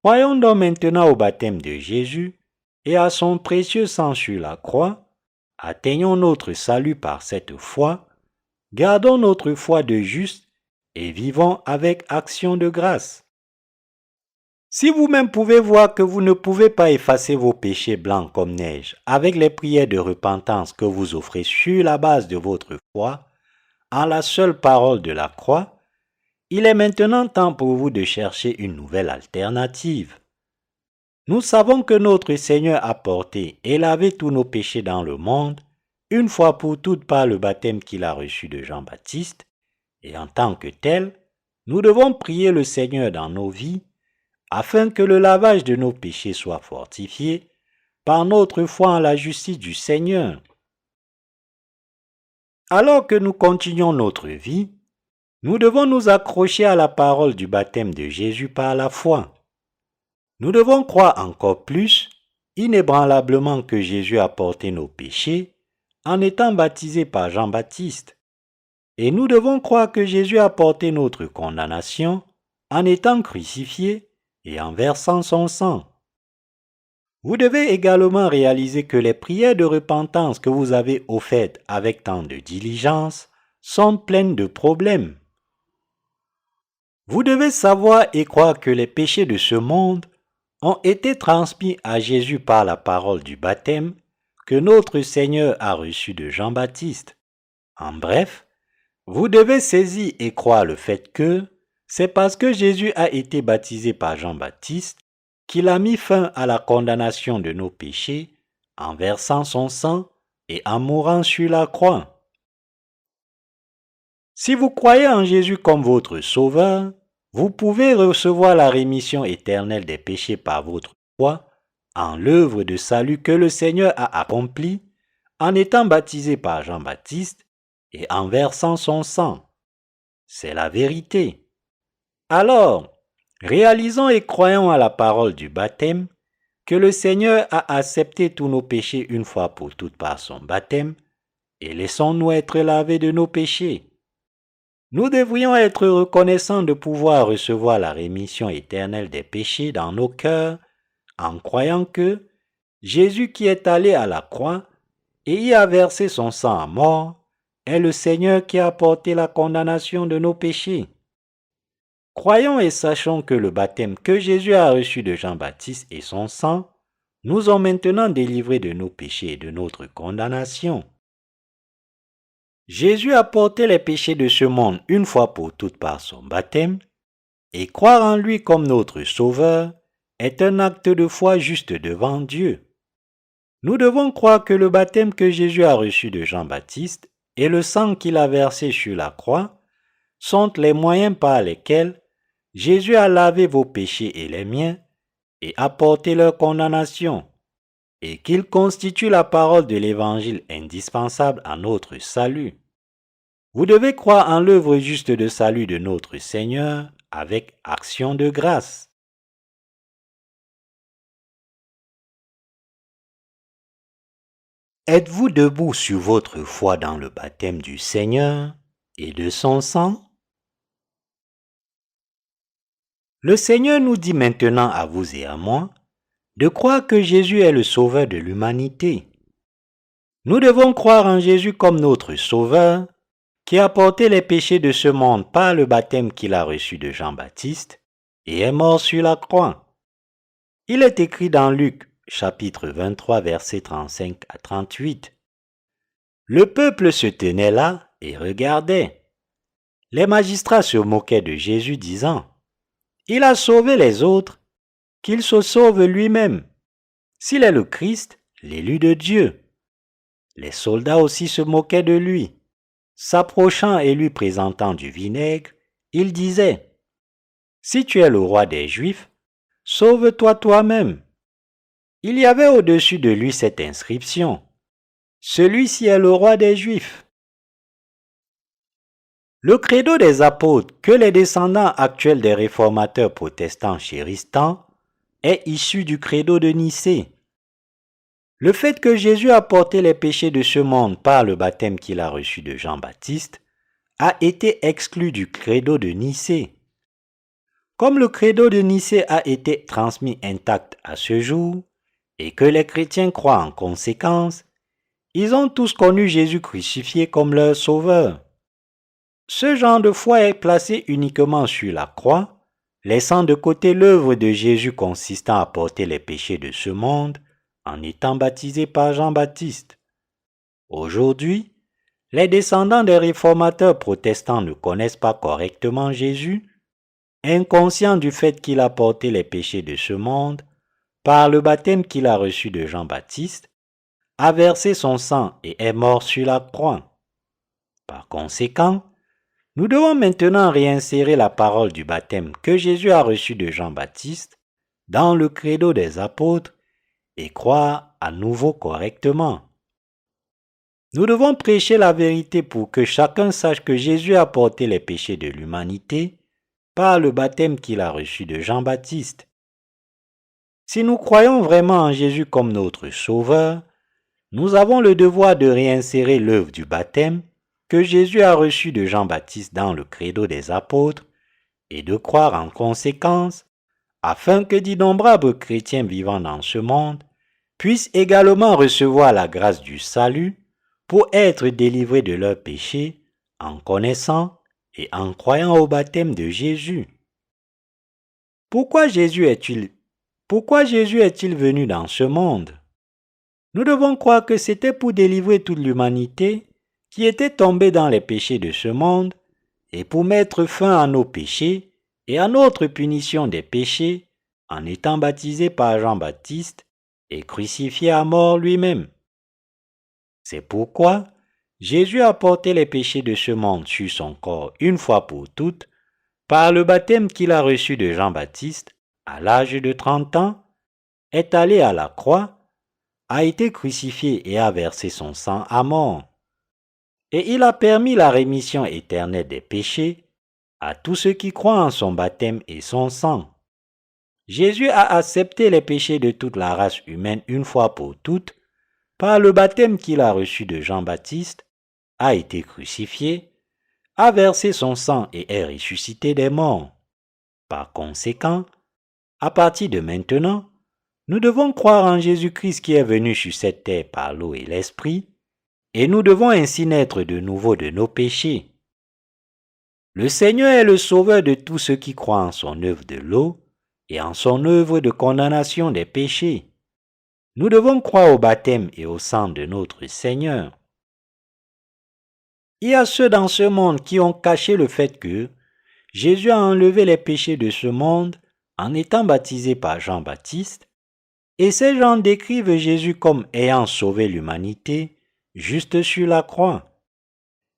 Croyons donc maintenant au baptême de Jésus et à son précieux sang sur la croix, atteignons notre salut par cette foi, gardons notre foi de juste et vivons avec action de grâce. Si vous-même pouvez voir que vous ne pouvez pas effacer vos péchés blancs comme neige avec les prières de repentance que vous offrez sur la base de votre foi, en la seule parole de la croix, il est maintenant temps pour vous de chercher une nouvelle alternative. Nous savons que notre Seigneur a porté et lavé tous nos péchés dans le monde, une fois pour toutes par le baptême qu'il a reçu de Jean-Baptiste, et en tant que tel, nous devons prier le Seigneur dans nos vies, afin que le lavage de nos péchés soit fortifié par notre foi en la justice du Seigneur. Alors que nous continuons notre vie, nous devons nous accrocher à la parole du baptême de Jésus par la foi. Nous devons croire encore plus, inébranlablement, que Jésus a porté nos péchés en étant baptisé par Jean-Baptiste. Et nous devons croire que Jésus a porté notre condamnation en étant crucifié et en versant son sang. Vous devez également réaliser que les prières de repentance que vous avez offertes avec tant de diligence sont pleines de problèmes. Vous devez savoir et croire que les péchés de ce monde ont été transmis à Jésus par la parole du baptême que notre Seigneur a reçu de Jean-Baptiste. En bref, vous devez saisir et croire le fait que c'est parce que Jésus a été baptisé par Jean-Baptiste qu'il a mis fin à la condamnation de nos péchés en versant son sang et en mourant sur la croix. Si vous croyez en Jésus comme votre Sauveur, vous pouvez recevoir la rémission éternelle des péchés par votre foi en l'œuvre de salut que le Seigneur a accomplie en étant baptisé par Jean-Baptiste et en versant son sang. C'est la vérité. Alors, Réalisons et croyons à la parole du baptême que le Seigneur a accepté tous nos péchés une fois pour toutes par son baptême, et laissons-nous être lavés de nos péchés. Nous devrions être reconnaissants de pouvoir recevoir la rémission éternelle des péchés dans nos cœurs en croyant que Jésus qui est allé à la croix et y a versé son sang à mort est le Seigneur qui a porté la condamnation de nos péchés. Croyons et sachons que le baptême que Jésus a reçu de Jean-Baptiste et son sang nous ont maintenant délivrés de nos péchés et de notre condamnation. Jésus a porté les péchés de ce monde une fois pour toutes par son baptême, et croire en lui comme notre Sauveur est un acte de foi juste devant Dieu. Nous devons croire que le baptême que Jésus a reçu de Jean-Baptiste et le sang qu'il a versé sur la croix sont les moyens par lesquels Jésus a lavé vos péchés et les miens et a porté leur condamnation, et qu'il constitue la parole de l'Évangile indispensable à notre salut. Vous devez croire en l'œuvre juste de salut de notre Seigneur avec action de grâce. Êtes-vous debout sur votre foi dans le baptême du Seigneur et de son sang? Le Seigneur nous dit maintenant à vous et à moi de croire que Jésus est le Sauveur de l'humanité. Nous devons croire en Jésus comme notre Sauveur, qui a porté les péchés de ce monde par le baptême qu'il a reçu de Jean-Baptiste et est mort sur la croix. Il est écrit dans Luc, chapitre 23, versets 35 à 38. Le peuple se tenait là et regardait. Les magistrats se moquaient de Jésus, disant: « Il a sauvé les autres, qu'il se sauve lui-même, s'il est le Christ, l'élu de Dieu. » Les soldats aussi se moquaient de lui. S'approchant et lui présentant du vinaigre, il disait: « Si tu es le roi des Juifs, sauve-toi toi-même. » Il y avait au-dessus de lui cette inscription: « Celui-ci est le roi des Juifs. » Le credo des apôtres, que les descendants actuels des réformateurs protestants chérissent tant, est issu du credo de Nicée. Le fait que Jésus a porté les péchés de ce monde par le baptême qu'il a reçu de Jean-Baptiste a été exclu du credo de Nicée. Comme le credo de Nicée a été transmis intact à ce jour, et que les chrétiens croient en conséquence, ils ont tous connu Jésus crucifié comme leur sauveur. Ce genre de foi est placé uniquement sur la croix, laissant de côté l'œuvre de Jésus consistant à porter les péchés de ce monde en étant baptisé par Jean-Baptiste. Aujourd'hui, les descendants des réformateurs protestants ne connaissent pas correctement Jésus, inconscients du fait qu'il a porté les péchés de ce monde par le baptême qu'il a reçu de Jean-Baptiste, a versé son sang et est mort sur la croix. Par conséquent, nous devons maintenant réinsérer la parole du baptême que Jésus a reçu de Jean-Baptiste dans le credo des apôtres et croire à nouveau correctement. Nous devons prêcher la vérité pour que chacun sache que Jésus a porté les péchés de l'humanité par le baptême qu'il a reçu de Jean-Baptiste. Si nous croyons vraiment en Jésus comme notre Sauveur, nous avons le devoir de réinsérer l'œuvre du baptême que Jésus a reçu de Jean-Baptiste dans le credo des apôtres et de croire en conséquence, afin que d'innombrables chrétiens vivant dans ce monde puissent également recevoir la grâce du salut pour être délivrés de leurs péchés en connaissant et en croyant au baptême de Jésus. Pourquoi Jésus est-il venu dans ce monde? Nous devons croire que c'était pour délivrer toute l'humanité qui était tombée dans les péchés de ce monde et pour mettre fin à nos péchés et à notre punition des péchés en étant baptisé par Jean-Baptiste et crucifié à mort lui-même. C'est pourquoi Jésus a porté les péchés de ce monde sur son corps une fois pour toutes par le baptême qu'il a reçu de Jean-Baptiste à l'âge de 30 ans, est allé à la croix, a été crucifié et a versé son sang à mort. Et il a permis la rémission éternelle des péchés à tous ceux qui croient en son baptême et son sang. Jésus a accepté les péchés de toute la race humaine une fois pour toutes par le baptême qu'il a reçu de Jean-Baptiste, a été crucifié, a versé son sang et est ressuscité des morts. Par conséquent, à partir de maintenant, nous devons croire en Jésus-Christ qui est venu sur cette terre par l'eau et l'esprit, et nous devons ainsi naître de nouveau de nos péchés. Le Seigneur est le sauveur de tous ceux qui croient en son œuvre de l'eau et en son œuvre de condamnation des péchés. Nous devons croire au baptême et au sang de notre Seigneur. Il y a ceux dans ce monde qui ont caché le fait que Jésus a enlevé les péchés de ce monde en étant baptisé par Jean-Baptiste, et ces gens décrivent Jésus comme ayant sauvé l'humanité juste sur la croix.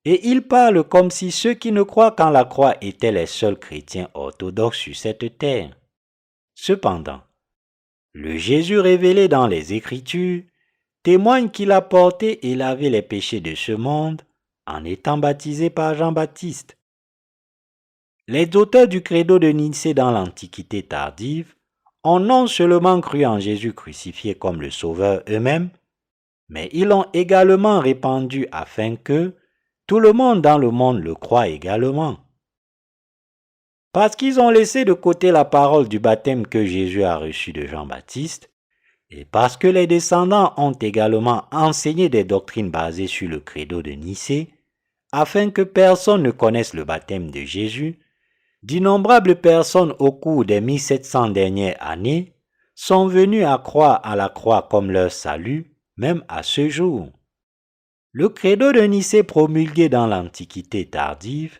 Et ils parlent comme si ceux qui ne croient qu'en la croix étaient les seuls chrétiens orthodoxes sur cette terre. Cependant, le Jésus révélé dans les Écritures témoigne qu'il a porté et lavé les péchés de ce monde en étant baptisé par Jean-Baptiste. Les auteurs du credo de Nicée dans l'Antiquité tardive ont non seulement cru en Jésus crucifié comme le Sauveur eux-mêmes, mais ils l'ont également répandu afin que tout le monde dans le monde le croie également. Parce qu'ils ont laissé de côté la parole du baptême que Jésus a reçu de Jean-Baptiste, et parce que les descendants ont également enseigné des doctrines basées sur le credo de Nicée, afin que personne ne connaisse le baptême de Jésus, d'innombrables personnes au cours des 1700 dernières années sont venues à croire à la croix comme leur salut, même à ce jour. Le credo de Nicée promulgué dans l'Antiquité tardive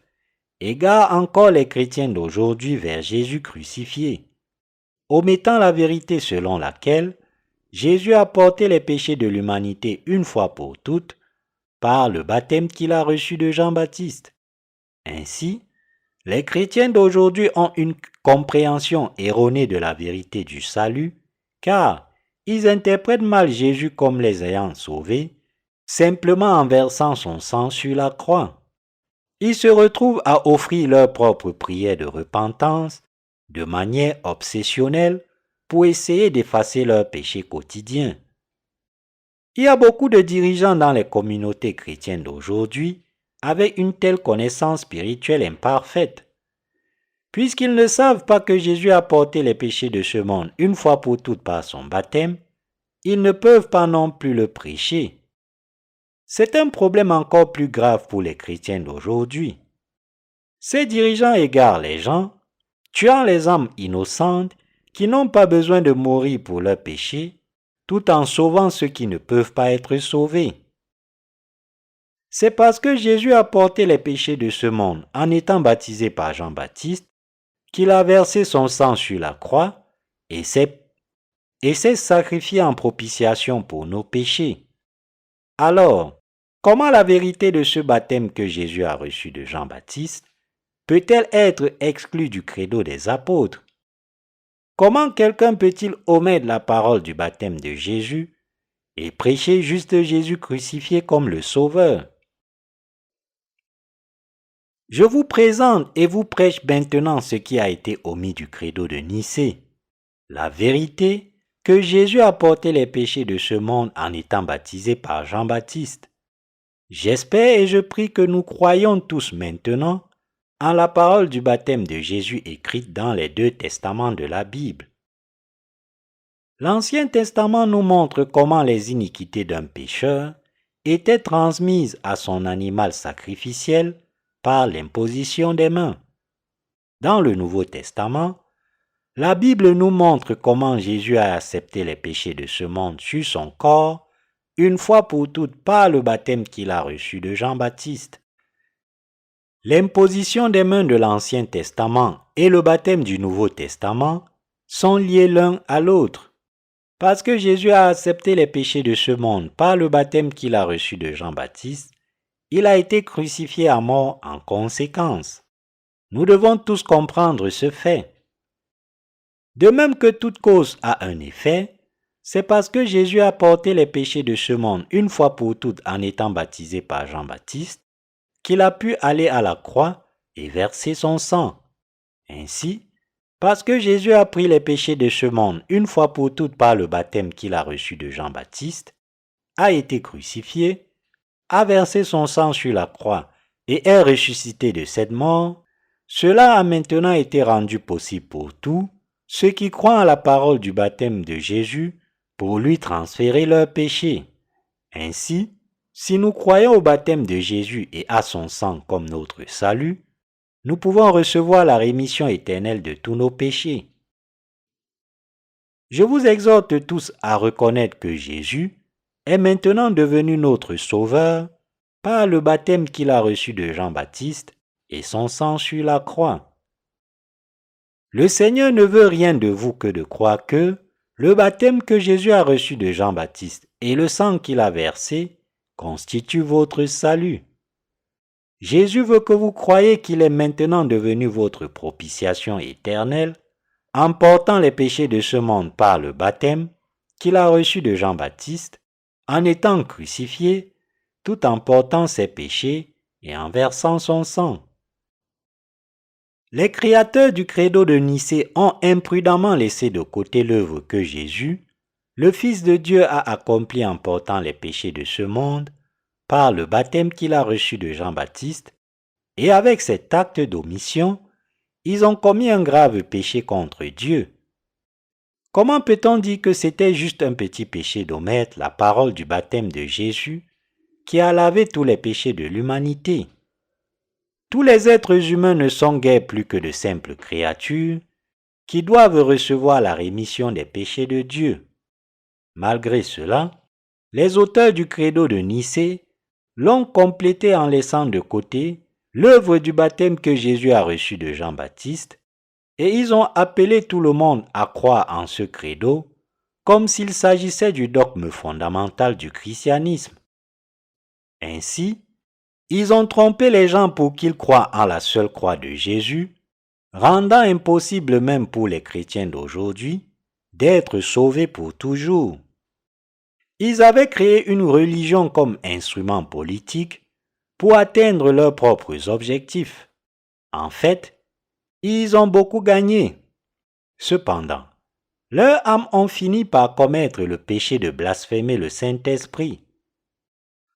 égare encore les chrétiens d'aujourd'hui vers Jésus crucifié, omettant la vérité selon laquelle Jésus a porté les péchés de l'humanité une fois pour toutes par le baptême qu'il a reçu de Jean-Baptiste. Ainsi, les chrétiens d'aujourd'hui ont une compréhension erronée de la vérité du salut, car ils interprètent mal Jésus comme les ayant sauvés, simplement en versant son sang sur la croix. Ils se retrouvent à offrir leur propre prière de repentance de manière obsessionnelle pour essayer d'effacer leurs péchés quotidiens. Il y a beaucoup de dirigeants dans les communautés chrétiennes d'aujourd'hui avec une telle connaissance spirituelle imparfaite. Puisqu'ils ne savent pas que Jésus a porté les péchés de ce monde une fois pour toutes par son baptême, ils ne peuvent pas non plus le prêcher. C'est un problème encore plus grave pour les chrétiens d'aujourd'hui. Ces dirigeants égarent les gens, tuant les âmes innocentes qui n'ont pas besoin de mourir pour leurs péchés, tout en sauvant ceux qui ne peuvent pas être sauvés. C'est parce que Jésus a porté les péchés de ce monde en étant baptisé par Jean-Baptiste qu'il a versé son sang sur la croix et s'est sacrifié en propitiation pour nos péchés. Alors, comment la vérité de ce baptême que Jésus a reçu de Jean-Baptiste peut-elle être exclue du credo des apôtres? Comment quelqu'un peut-il omettre la parole du baptême de Jésus et prêcher juste Jésus crucifié comme le Sauveur? Je vous présente et vous prêche maintenant ce qui a été omis du credo de Nicée, la vérité que Jésus a porté les péchés de ce monde en étant baptisé par Jean-Baptiste. J'espère et je prie que nous croyons tous maintenant en la parole du baptême de Jésus écrite dans les 2 testaments de la Bible. L'Ancien Testament nous montre comment les iniquités d'un pécheur étaient transmises à son animal sacrificiel par l'imposition des mains. Dans le Nouveau Testament, la Bible nous montre comment Jésus a accepté les péchés de ce monde sur son corps une fois pour toutes par le baptême qu'il a reçu de Jean-Baptiste. L'imposition des mains de l'Ancien Testament et le baptême du Nouveau Testament sont liés l'un à l'autre. Parce que Jésus a accepté les péchés de ce monde par le baptême qu'il a reçu de Jean-Baptiste, il a été crucifié à mort en conséquence. Nous devons tous comprendre ce fait. De même que toute cause a un effet, c'est parce que Jésus a porté les péchés de ce monde une fois pour toutes en étant baptisé par Jean-Baptiste qu'il a pu aller à la croix et versé son sang. Ainsi, parce que Jésus a pris les péchés de ce monde une fois pour toutes par le baptême qu'il a reçu de Jean-Baptiste, a été crucifié, a versé son sang sur la croix et est ressuscité de cette mort, cela a maintenant été rendu possible pour tous ceux qui croient à la parole du baptême de Jésus pour lui transférer leurs péchés. Ainsi, si nous croyons au baptême de Jésus et à son sang comme notre salut, nous pouvons recevoir la rémission éternelle de tous nos péchés. Je vous exhorte tous à reconnaître que Jésus est maintenant devenu notre Sauveur par le baptême qu'il a reçu de Jean-Baptiste et son sang sur la croix. Le Seigneur ne veut rien de vous que de croire que le baptême que Jésus a reçu de Jean-Baptiste et le sang qu'il a versé constituent votre salut. Jésus veut que vous croyiez qu'il est maintenant devenu votre propitiation éternelle en portant les péchés de ce monde par le baptême qu'il a reçu de Jean-Baptiste, en étant crucifié, tout en portant ses péchés et en versant son sang. Les créateurs du credo de Nicée ont imprudemment laissé de côté l'œuvre que Jésus, le Fils de Dieu, a accomplie en portant les péchés de ce monde par le baptême qu'il a reçu de Jean-Baptiste, et avec cet acte d'omission, ils ont commis un grave péché contre Dieu. Comment peut-on dire que c'était juste un petit péché d'omettre la parole du baptême de Jésus qui a lavé tous les péchés de l'humanité? Tous les êtres humains ne sont guère plus que de simples créatures qui doivent recevoir la rémission des péchés de Dieu. Malgré cela, les auteurs du credo de Nicée l'ont complété en laissant de côté l'œuvre du baptême que Jésus a reçu de Jean-Baptiste, et ils ont appelé tout le monde à croire en ce credo comme s'il s'agissait du dogme fondamental du christianisme. Ainsi, ils ont trompé les gens pour qu'ils croient en la seule croix de Jésus, rendant impossible même pour les chrétiens d'aujourd'hui d'être sauvés pour toujours. Ils avaient créé une religion comme instrument politique pour atteindre leurs propres objectifs. En fait, ils ont beaucoup gagné. Cependant, leurs âmes ont fini par commettre le péché de blasphémer le Saint-Esprit.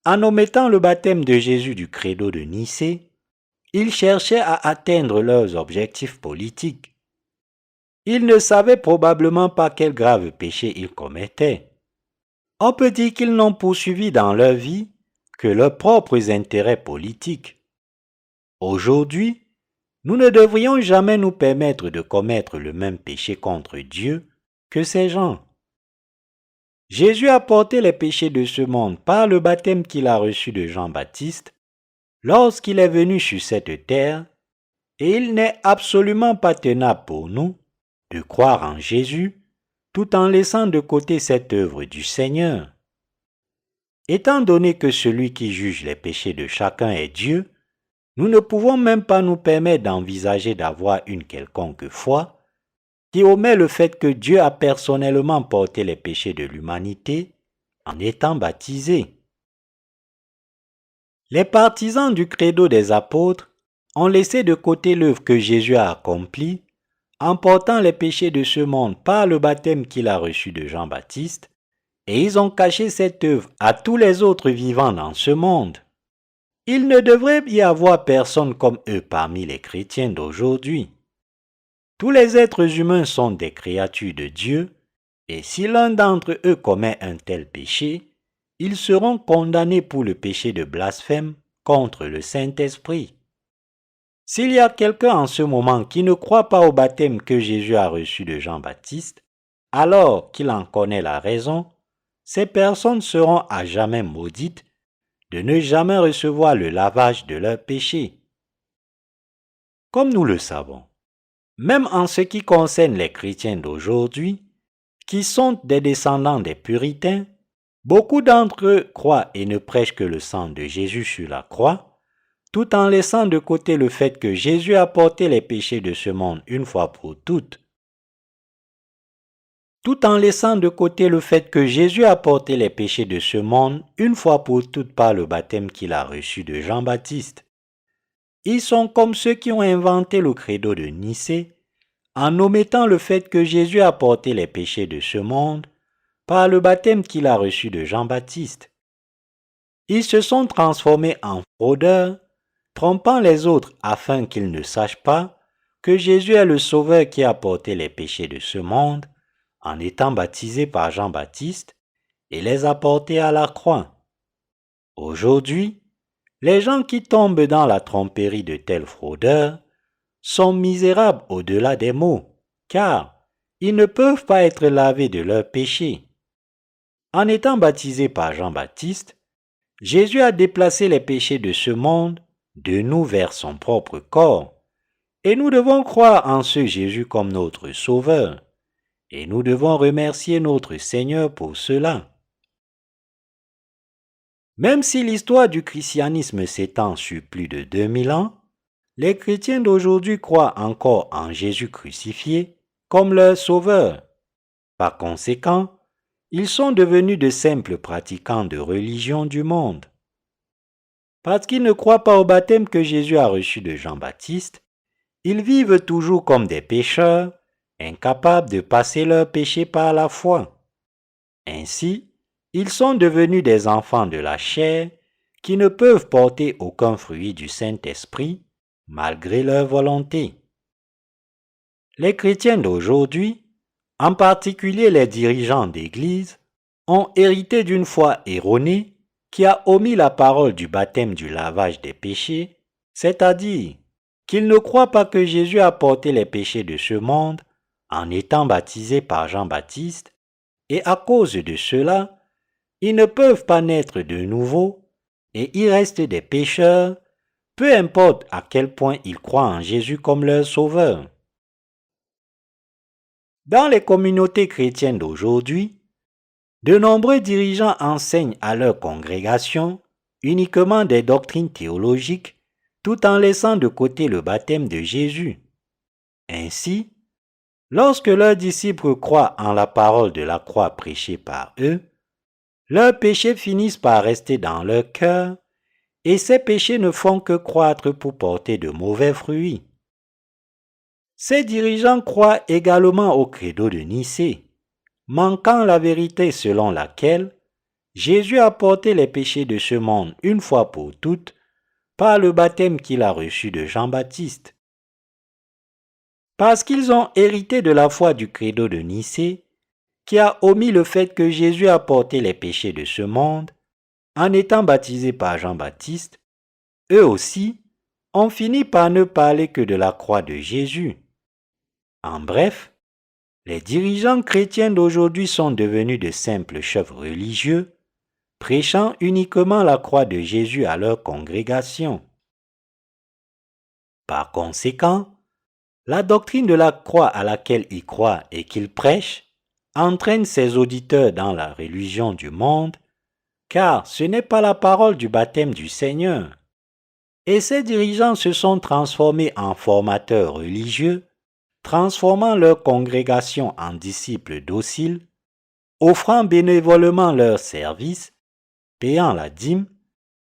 En omettant le baptême de Jésus du credo de Nicée, ils cherchaient à atteindre leurs objectifs politiques. Ils ne savaient probablement pas quel grave péché ils commettaient. On peut dire qu'ils n'ont poursuivi dans leur vie que leurs propres intérêts politiques. Aujourd'hui, nous ne devrions jamais nous permettre de commettre le même péché contre Dieu que ces gens. Jésus a porté les péchés de ce monde par le baptême qu'il a reçu de Jean-Baptiste lorsqu'il est venu sur cette terre, et il n'est absolument pas tenable pour nous de croire en Jésus tout en laissant de côté cette œuvre du Seigneur. Étant donné que celui qui juge les péchés de chacun est Dieu, nous ne pouvons même pas nous permettre d'envisager d'avoir une quelconque foi qui omet le fait que Dieu a personnellement porté les péchés de l'humanité en étant baptisé. Les partisans du credo des apôtres ont laissé de côté l'œuvre que Jésus a accomplie en portant les péchés de ce monde par le baptême qu'il a reçu de Jean-Baptiste, et ils ont caché cette œuvre à tous les autres vivants dans ce monde. Il ne devrait y avoir personne comme eux parmi les chrétiens d'aujourd'hui. Tous les êtres humains sont des créatures de Dieu, et si l'un d'entre eux commet un tel péché, ils seront condamnés pour le péché de blasphème contre le Saint-Esprit. S'il y a quelqu'un en ce moment qui ne croit pas au baptême que Jésus a reçu de Jean-Baptiste, alors qu'il en connaît la raison, ces personnes seront à jamais maudites de ne jamais recevoir le lavage de leurs péchés. Comme nous le savons, même en ce qui concerne les chrétiens d'aujourd'hui, qui sont des descendants des puritains, beaucoup d'entre eux croient et ne prêchent que le sang de Jésus sur la croix, tout en laissant de côté le fait que Jésus a porté les péchés de ce monde une fois pour toutes. Tout en laissant de côté le fait que Jésus a porté les péchés de ce monde une fois pour toutes par le baptême qu'il a reçu de Jean-Baptiste. Ils sont comme ceux qui ont inventé le credo de Nicée en omettant le fait que Jésus a porté les péchés de ce monde par le baptême qu'il a reçu de Jean-Baptiste. Ils se sont transformés en fraudeurs, trompant les autres afin qu'ils ne sachent pas que Jésus est le Sauveur qui a porté les péchés de ce monde en étant baptisé par Jean-Baptiste et les a portés à la croix. Aujourd'hui, les gens qui tombent dans la tromperie de tels fraudeurs sont misérables au-delà des mots, car ils ne peuvent pas être lavés de leurs péchés. En étant baptisé par Jean-Baptiste, Jésus a déplacé les péchés de ce monde de nous vers son propre corps, et nous devons croire en ce Jésus comme notre Sauveur, et nous devons remercier notre Seigneur pour cela. Même si l'histoire du christianisme s'étend sur plus de 2000 ans, les chrétiens d'aujourd'hui croient encore en Jésus crucifié comme leur Sauveur. Par conséquent, ils sont devenus de simples pratiquants de religion du monde. Parce qu'ils ne croient pas au baptême que Jésus a reçu de Jean-Baptiste, ils vivent toujours comme des pécheurs, incapables de passer leurs péchés par la foi. Ainsi, ils sont devenus des enfants de la chair qui ne peuvent porter aucun fruit du Saint-Esprit malgré leur volonté. Les chrétiens d'aujourd'hui, en particulier les dirigeants d'Église, ont hérité d'une foi erronée qui a omis la parole du baptême du lavage des péchés, c'est-à-dire qu'ils ne croient pas que Jésus a porté les péchés de ce monde en étant baptisé par Jean-Baptiste, et à cause de cela, ils ne peuvent pas naître de nouveau et ils restent des pécheurs, peu importe à quel point ils croient en Jésus comme leur Sauveur. Dans les communautés chrétiennes d'aujourd'hui, de nombreux dirigeants enseignent à leur congrégation uniquement des doctrines théologiques tout en laissant de côté le baptême de Jésus. Ainsi, lorsque leurs disciples croient en la parole de la croix prêchée par eux, leurs péchés finissent par rester dans leur cœur et ces péchés ne font que croître pour porter de mauvais fruits. Ces dirigeants croient également au credo de Nicée, manquant la vérité selon laquelle Jésus a porté les péchés de ce monde une fois pour toutes par le baptême qu'il a reçu de Jean-Baptiste. Parce qu'ils ont hérité de la foi du credo de Nicée, qui a omis le fait que Jésus a porté les péchés de ce monde en étant baptisé par Jean-Baptiste, eux aussi ont fini par ne parler que de la croix de Jésus. En bref, les dirigeants chrétiens d'aujourd'hui sont devenus de simples chefs religieux, prêchant uniquement la croix de Jésus à leur congrégation. Par conséquent, la doctrine de la croix à laquelle ils croient et qu'ils prêchent entraîne ses auditeurs dans la religion du monde, car ce n'est pas la parole du baptême du Seigneur. Et ces dirigeants se sont transformés en formateurs religieux, transformant leur congrégation en disciples dociles, offrant bénévolement leurs services, payant la dîme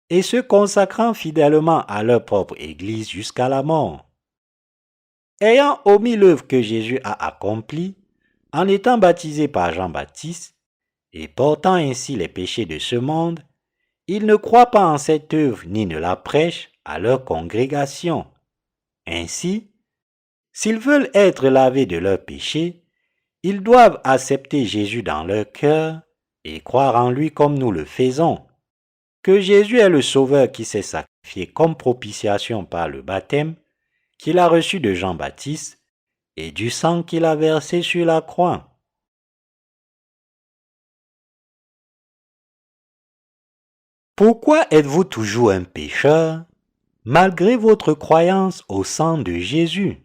et se consacrant fidèlement à leur propre Église jusqu'à la mort. Ayant omis l'œuvre que Jésus a accomplie, en étant baptisé par Jean-Baptiste et portant ainsi les péchés de ce monde, ils ne croient pas en cette œuvre ni ne la prêchent à leur congrégation. Ainsi, s'ils veulent être lavés de leurs péchés, ils doivent accepter Jésus dans leur cœur et croire en lui comme nous le faisons, que Jésus est le Sauveur qui s'est sacrifié comme propitiation par le baptême qu'il a reçu de Jean-Baptiste et du sang qu'il a versé sur la croix. Pourquoi êtes-vous toujours un pécheur malgré votre croyance au sang de Jésus?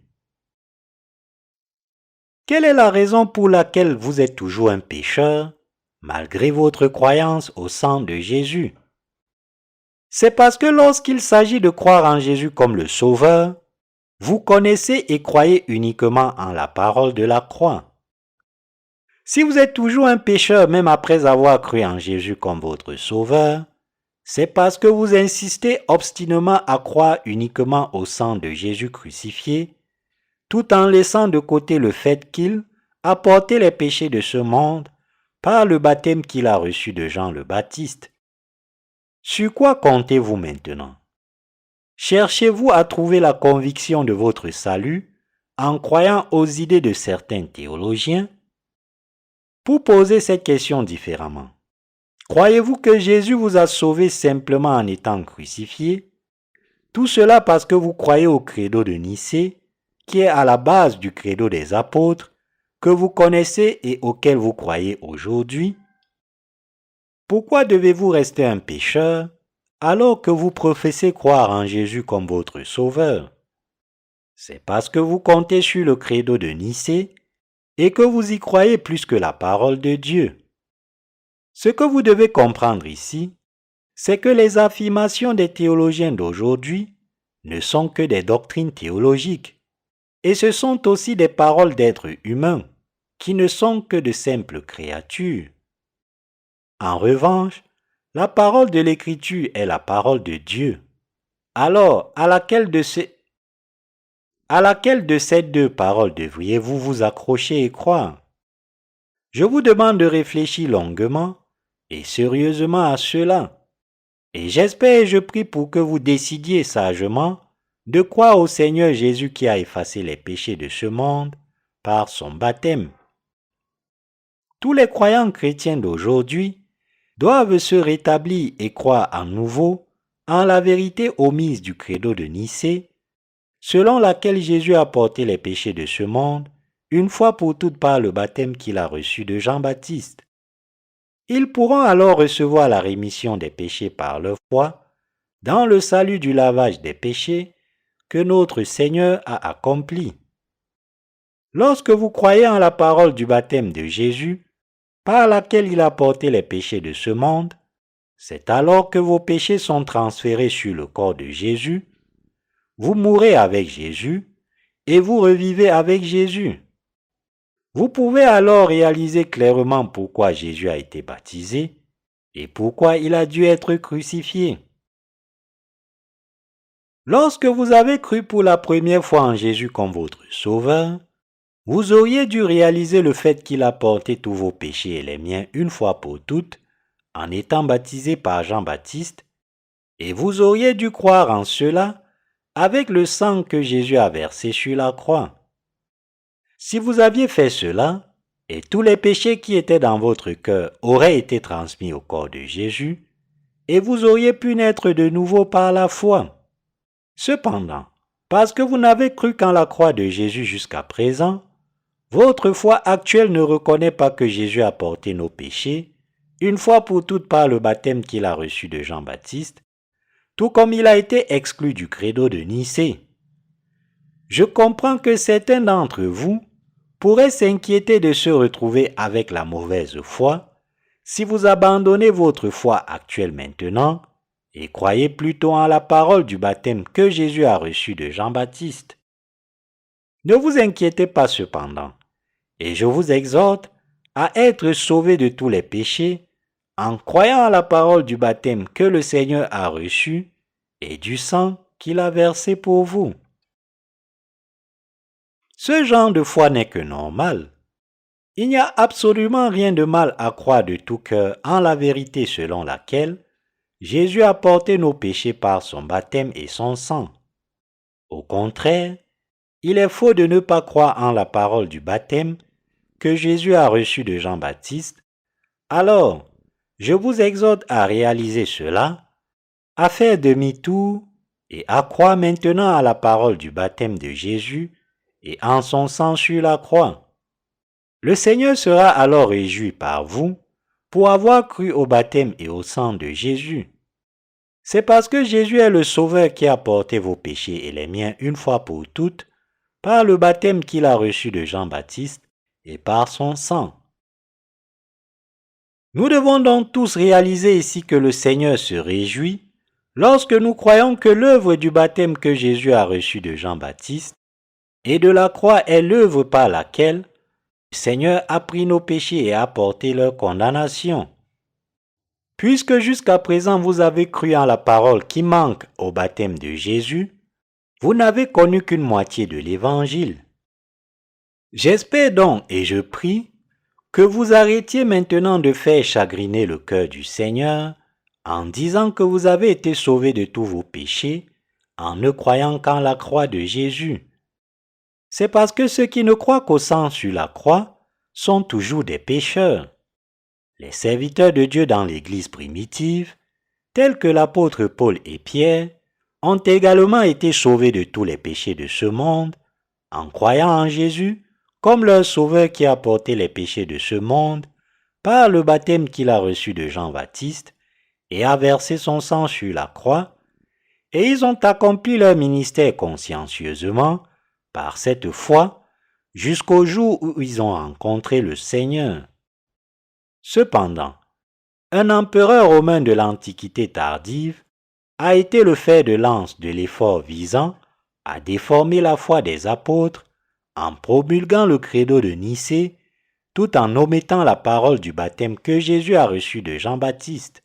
Quelle est la raison pour laquelle vous êtes toujours un pécheur malgré votre croyance au sang de Jésus? C'est parce que lorsqu'il s'agit de croire en Jésus comme le Sauveur, vous connaissez et croyez uniquement en la parole de la croix. Si vous êtes toujours un pécheur même après avoir cru en Jésus comme votre Sauveur, c'est parce que vous insistez obstinément à croire uniquement au sang de Jésus crucifié, tout en laissant de côté le fait qu'il a porté les péchés de ce monde par le baptême qu'il a reçu de Jean le Baptiste. Sur quoi comptez-vous maintenant? Cherchez-vous à trouver la conviction de votre salut en croyant aux idées de certains théologiens? Pour poser cette question différemment, croyez-vous que Jésus vous a sauvé simplement en étant crucifié? Tout cela parce que vous croyez au credo de Nicée, qui est à la base du credo des apôtres, que vous connaissez et auquel vous croyez aujourd'hui? Pourquoi devez-vous rester un pécheur alors que vous professez croire en Jésus comme votre sauveur? C'est parce que vous comptez sur le credo de Nicée et que vous y croyez plus que la parole de Dieu. Ce que vous devez comprendre ici, c'est que les affirmations des théologiens d'aujourd'hui ne sont que des doctrines théologiques, et ce sont aussi des paroles d'êtres humains qui ne sont que de simples créatures. En revanche, la parole de l'Écriture est la parole de Dieu. Alors, à laquelle de ces deux paroles devriez-vous vous accrocher et croire? Je vous demande de réfléchir longuement et sérieusement à cela. Et j'espère et je prie pour que vous décidiez sagement de croire au Seigneur Jésus qui a effacé les péchés de ce monde par son baptême. Tous les croyants chrétiens d'aujourd'hui doivent se rétablir et croire à nouveau en la vérité omise du credo de Nicée, selon laquelle Jésus a porté les péchés de ce monde une fois pour toutes par le baptême qu'il a reçu de Jean-Baptiste. Ils pourront alors recevoir la rémission des péchés par leur foi dans le salut du lavage des péchés que notre Seigneur a accompli. Lorsque vous croyez en la parole du baptême de Jésus, par laquelle il a porté les péchés de ce monde, c'est alors que vos péchés sont transférés sur le corps de Jésus, vous mourrez avec Jésus et vous revivez avec Jésus. Vous pouvez alors réaliser clairement pourquoi Jésus a été baptisé et pourquoi il a dû être crucifié. Lorsque vous avez cru pour la première fois en Jésus comme votre sauveur, vous auriez dû réaliser le fait qu'il a porté tous vos péchés et les miens une fois pour toutes en étant baptisé par Jean-Baptiste, et vous auriez dû croire en cela avec le sang que Jésus a versé sur la croix. Si vous aviez fait cela, et tous les péchés qui étaient dans votre cœur auraient été transmis au corps de Jésus, et vous auriez pu naître de nouveau par la foi. Cependant, parce que vous n'avez cru qu'en la croix de Jésus jusqu'à présent, votre foi actuelle ne reconnaît pas que Jésus a porté nos péchés, une fois pour toutes par le baptême qu'il a reçu de Jean-Baptiste, tout comme il a été exclu du credo de Nicée. Je comprends que certains d'entre vous pourraient s'inquiéter de se retrouver avec la mauvaise foi si vous abandonnez votre foi actuelle maintenant et croyez plutôt en la parole du baptême que Jésus a reçu de Jean-Baptiste. Ne vous inquiétez pas cependant, et je vous exhorte à être sauvés de tous les péchés en croyant à la parole du baptême que le Seigneur a reçu et du sang qu'il a versé pour vous. Ce genre de foi n'est que normal. Il n'y a absolument rien de mal à croire de tout cœur en la vérité selon laquelle Jésus a porté nos péchés par son baptême et son sang. Au contraire, il est faux de ne pas croire en la parole du baptême que Jésus a reçu de Jean-Baptiste. Alors, je vous exhorte à réaliser cela, à faire demi-tour et à croire maintenant à la parole du baptême de Jésus et en son sang sur la croix. Le Seigneur sera alors réjoui par vous pour avoir cru au baptême et au sang de Jésus. C'est parce que Jésus est le Sauveur qui a porté vos péchés et les miens une fois pour toutes, par le baptême qu'il a reçu de Jean-Baptiste et par son sang. Nous devons donc tous réaliser ici que le Seigneur se réjouit lorsque nous croyons que l'œuvre du baptême que Jésus a reçu de Jean-Baptiste et de la croix est l'œuvre par laquelle le Seigneur a pris nos péchés et a porté leur condamnation. Puisque jusqu'à présent vous avez cru en la parole qui manque au baptême de Jésus, vous n'avez connu qu'une moitié de l'Évangile. J'espère donc et je prie que vous arrêtiez maintenant de faire chagriner le cœur du Seigneur en disant que vous avez été sauvés de tous vos péchés en ne croyant qu'en la croix de Jésus. C'est parce que ceux qui ne croient qu'au sang sur la croix sont toujours des pécheurs. Les serviteurs de Dieu dans l'Église primitive, tels que l'apôtre Paul et Pierre, ont également été sauvés de tous les péchés de ce monde en croyant en Jésus comme leur sauveur qui a porté les péchés de ce monde par le baptême qu'il a reçu de Jean-Baptiste et a versé son sang sur la croix, et ils ont accompli leur ministère consciencieusement par cette foi jusqu'au jour où ils ont rencontré le Seigneur. Cependant, un empereur romain de l'Antiquité tardive a été le fer de lance de l'effort visant à déformer la foi des apôtres en promulguant le credo de Nicée tout en omettant la parole du baptême que Jésus a reçu de Jean-Baptiste.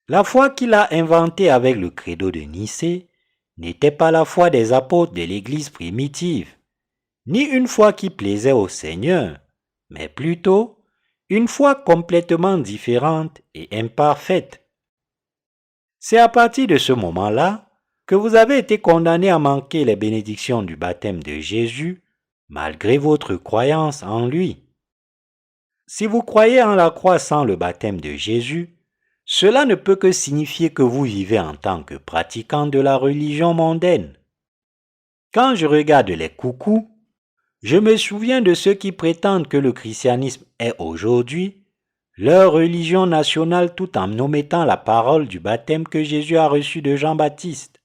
La foi qu'il a inventée avec le credo de Nicée n'était pas la foi des apôtres de l'Église primitive, ni une foi qui plaisait au Seigneur, mais plutôt une foi complètement différente et imparfaite. C'est à partir de ce moment-là que vous avez été condamnés à manquer les bénédictions du baptême de Jésus, malgré votre croyance en lui. Si vous croyez en la croix sans le baptême de Jésus, cela ne peut que signifier que vous vivez en tant que pratiquant de la religion mondaine. Quand je regarde les coucous, je me souviens de ceux qui prétendent que le christianisme est aujourd'hui leur religion nationale tout en omettant la parole du baptême que Jésus a reçu de Jean-Baptiste.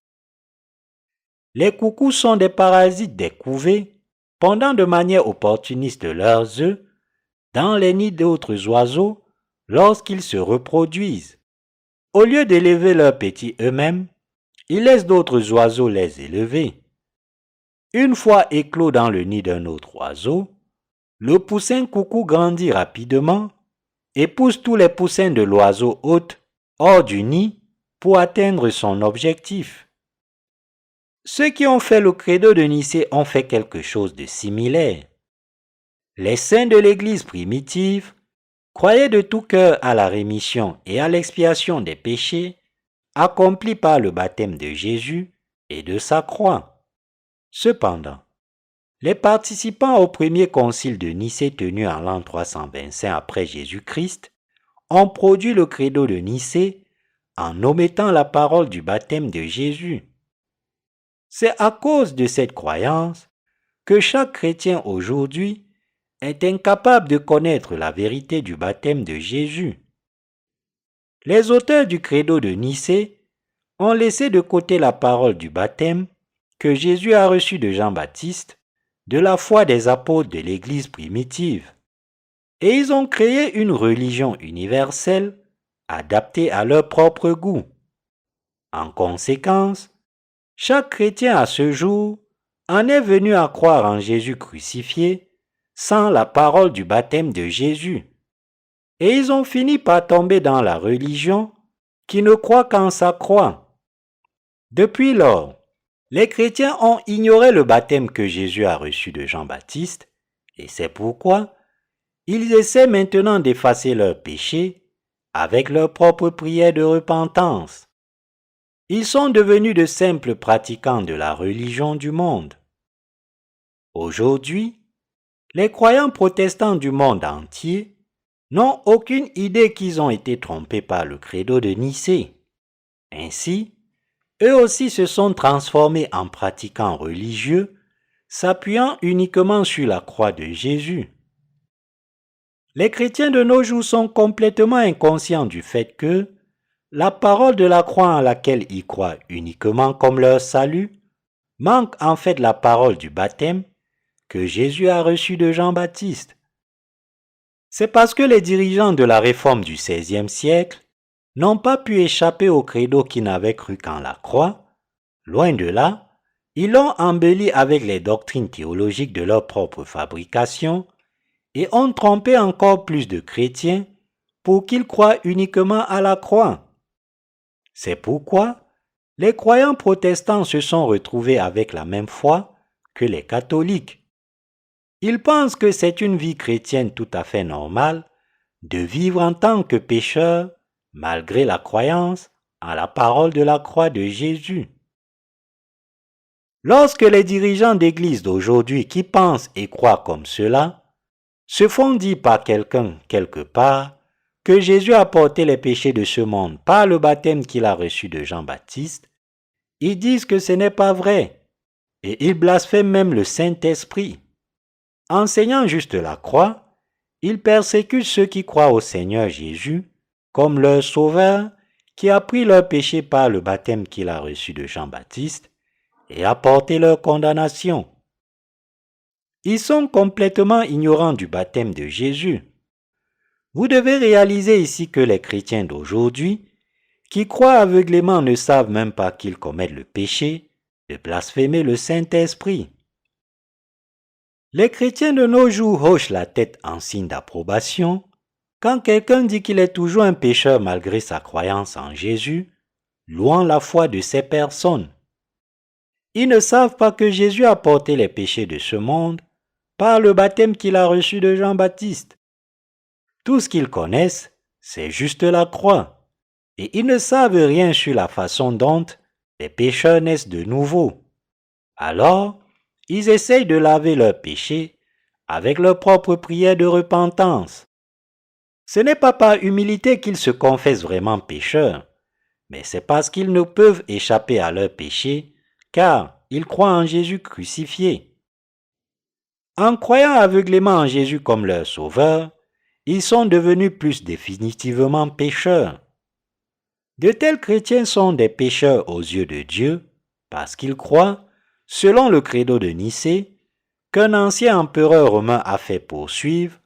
Les coucous sont des parasites des couvées, pondant de manière opportuniste leurs œufs dans les nids d'autres oiseaux lorsqu'ils se reproduisent. Au lieu d'élever leurs petits eux-mêmes, ils laissent d'autres oiseaux les élever. Une fois éclos dans le nid d'un autre oiseau, le poussin coucou grandit rapidement et pousse tous les poussins de l'oiseau hôte hors du nid pour atteindre son objectif. Ceux qui ont fait le credo de Nicée ont fait quelque chose de similaire. Les saints de l'Église primitive croyaient de tout cœur à la rémission et à l'expiation des péchés accomplis par le baptême de Jésus et de sa croix. Cependant, les participants au premier concile de Nicée tenu en l'an 325 après Jésus-Christ ont produit le credo de Nicée en omettant la parole du baptême de Jésus. C'est à cause de cette croyance que chaque chrétien aujourd'hui est incapable de connaître la vérité du baptême de Jésus. Les auteurs du credo de Nicée ont laissé de côté la parole du baptême que Jésus a reçu de Jean-Baptiste, de la foi des apôtres de l'Église primitive, et ils ont créé une religion universelle adaptée à leur propre goût. En conséquence, chaque chrétien à ce jour en est venu à croire en Jésus crucifié sans la parole du baptême de Jésus, et ils ont fini par tomber dans la religion qui ne croit qu'en sa croix. Depuis lors, les chrétiens ont ignoré le baptême que Jésus a reçu de Jean-Baptiste, et c'est pourquoi ils essaient maintenant d'effacer leurs péchés avec leurs propres prières de repentance. Ils sont devenus de simples pratiquants de la religion du monde. Aujourd'hui, les croyants protestants du monde entier n'ont aucune idée qu'ils ont été trompés par le credo de Nicée. Ainsi, eux aussi se sont transformés en pratiquants religieux, s'appuyant uniquement sur la croix de Jésus. Les chrétiens de nos jours sont complètement inconscients du fait que la parole de la croix en laquelle ils croient uniquement comme leur salut manque en fait la parole du baptême que Jésus a reçu de Jean-Baptiste. C'est parce que les dirigeants de la réforme du XVIe siècle n'ont pas pu échapper au credo qui n'avait cru qu'en la croix. Loin de là, ils l'ont embelli avec les doctrines théologiques de leur propre fabrication et ont trompé encore plus de chrétiens pour qu'ils croient uniquement à la croix. C'est pourquoi les croyants protestants se sont retrouvés avec la même foi que les catholiques. Ils pensent que c'est une vie chrétienne tout à fait normale de vivre en tant que pécheur malgré la croyance en la parole de la croix de Jésus. Lorsque les dirigeants d'église d'aujourd'hui qui pensent et croient comme cela se font dire par quelqu'un quelque part que Jésus a porté les péchés de ce monde par le baptême qu'il a reçu de Jean-Baptiste, ils disent que ce n'est pas vrai et ils blasphèment même le Saint-Esprit. Enseignant juste la croix, ils persécutent ceux qui croient au Seigneur Jésus comme leur sauveur qui a pris leurs péchés par le baptême qu'il a reçu de Jean-Baptiste et a porté leur condamnation. Ils sont complètement ignorants du baptême de Jésus. Vous devez réaliser ici que les chrétiens d'aujourd'hui, qui croient aveuglément, ne savent même pas qu'ils commettent le péché de blasphémer le Saint-Esprit. Les chrétiens de nos jours hochent la tête en signe d'approbation quand quelqu'un dit qu'il est toujours un pécheur malgré sa croyance en Jésus, louant la foi de ces personnes. Ils ne savent pas que Jésus a porté les péchés de ce monde par le baptême qu'il a reçu de Jean-Baptiste. Tout ce qu'ils connaissent, c'est juste la croix, et ils ne savent rien sur la façon dont les pécheurs naissent de nouveau. Alors, ils essayent de laver leurs péchés avec leur propre prière de repentance. Ce n'est pas par humilité qu'ils se confessent vraiment pécheurs, mais c'est parce qu'ils ne peuvent échapper à leurs péchés, car ils croient en Jésus crucifié. En croyant aveuglément en Jésus comme leur sauveur, ils sont devenus plus définitivement pécheurs. De tels chrétiens sont des pécheurs aux yeux de Dieu parce qu'ils croient, selon le credo de Nicée, qu'un ancien empereur romain a fait poursuivre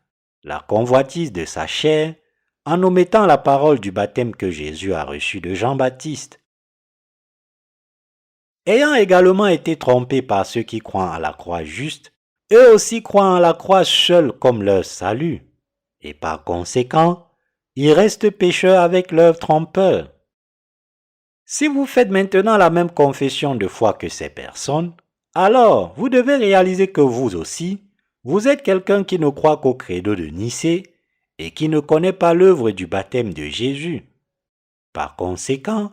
la convoitise de sa chair en omettant la parole du baptême que Jésus a reçu de Jean-Baptiste. Ayant également été trompés par ceux qui croient à la croix juste, eux aussi croient en la croix seule comme leur salut, et par conséquent, ils restent pécheurs avec leurs trompeurs. Si vous faites maintenant la même confession de foi que ces personnes, alors vous devez réaliser que vous aussi, vous êtes quelqu'un qui ne croit qu'au credo de Nicée et qui ne connaît pas l'œuvre du baptême de Jésus. Par conséquent,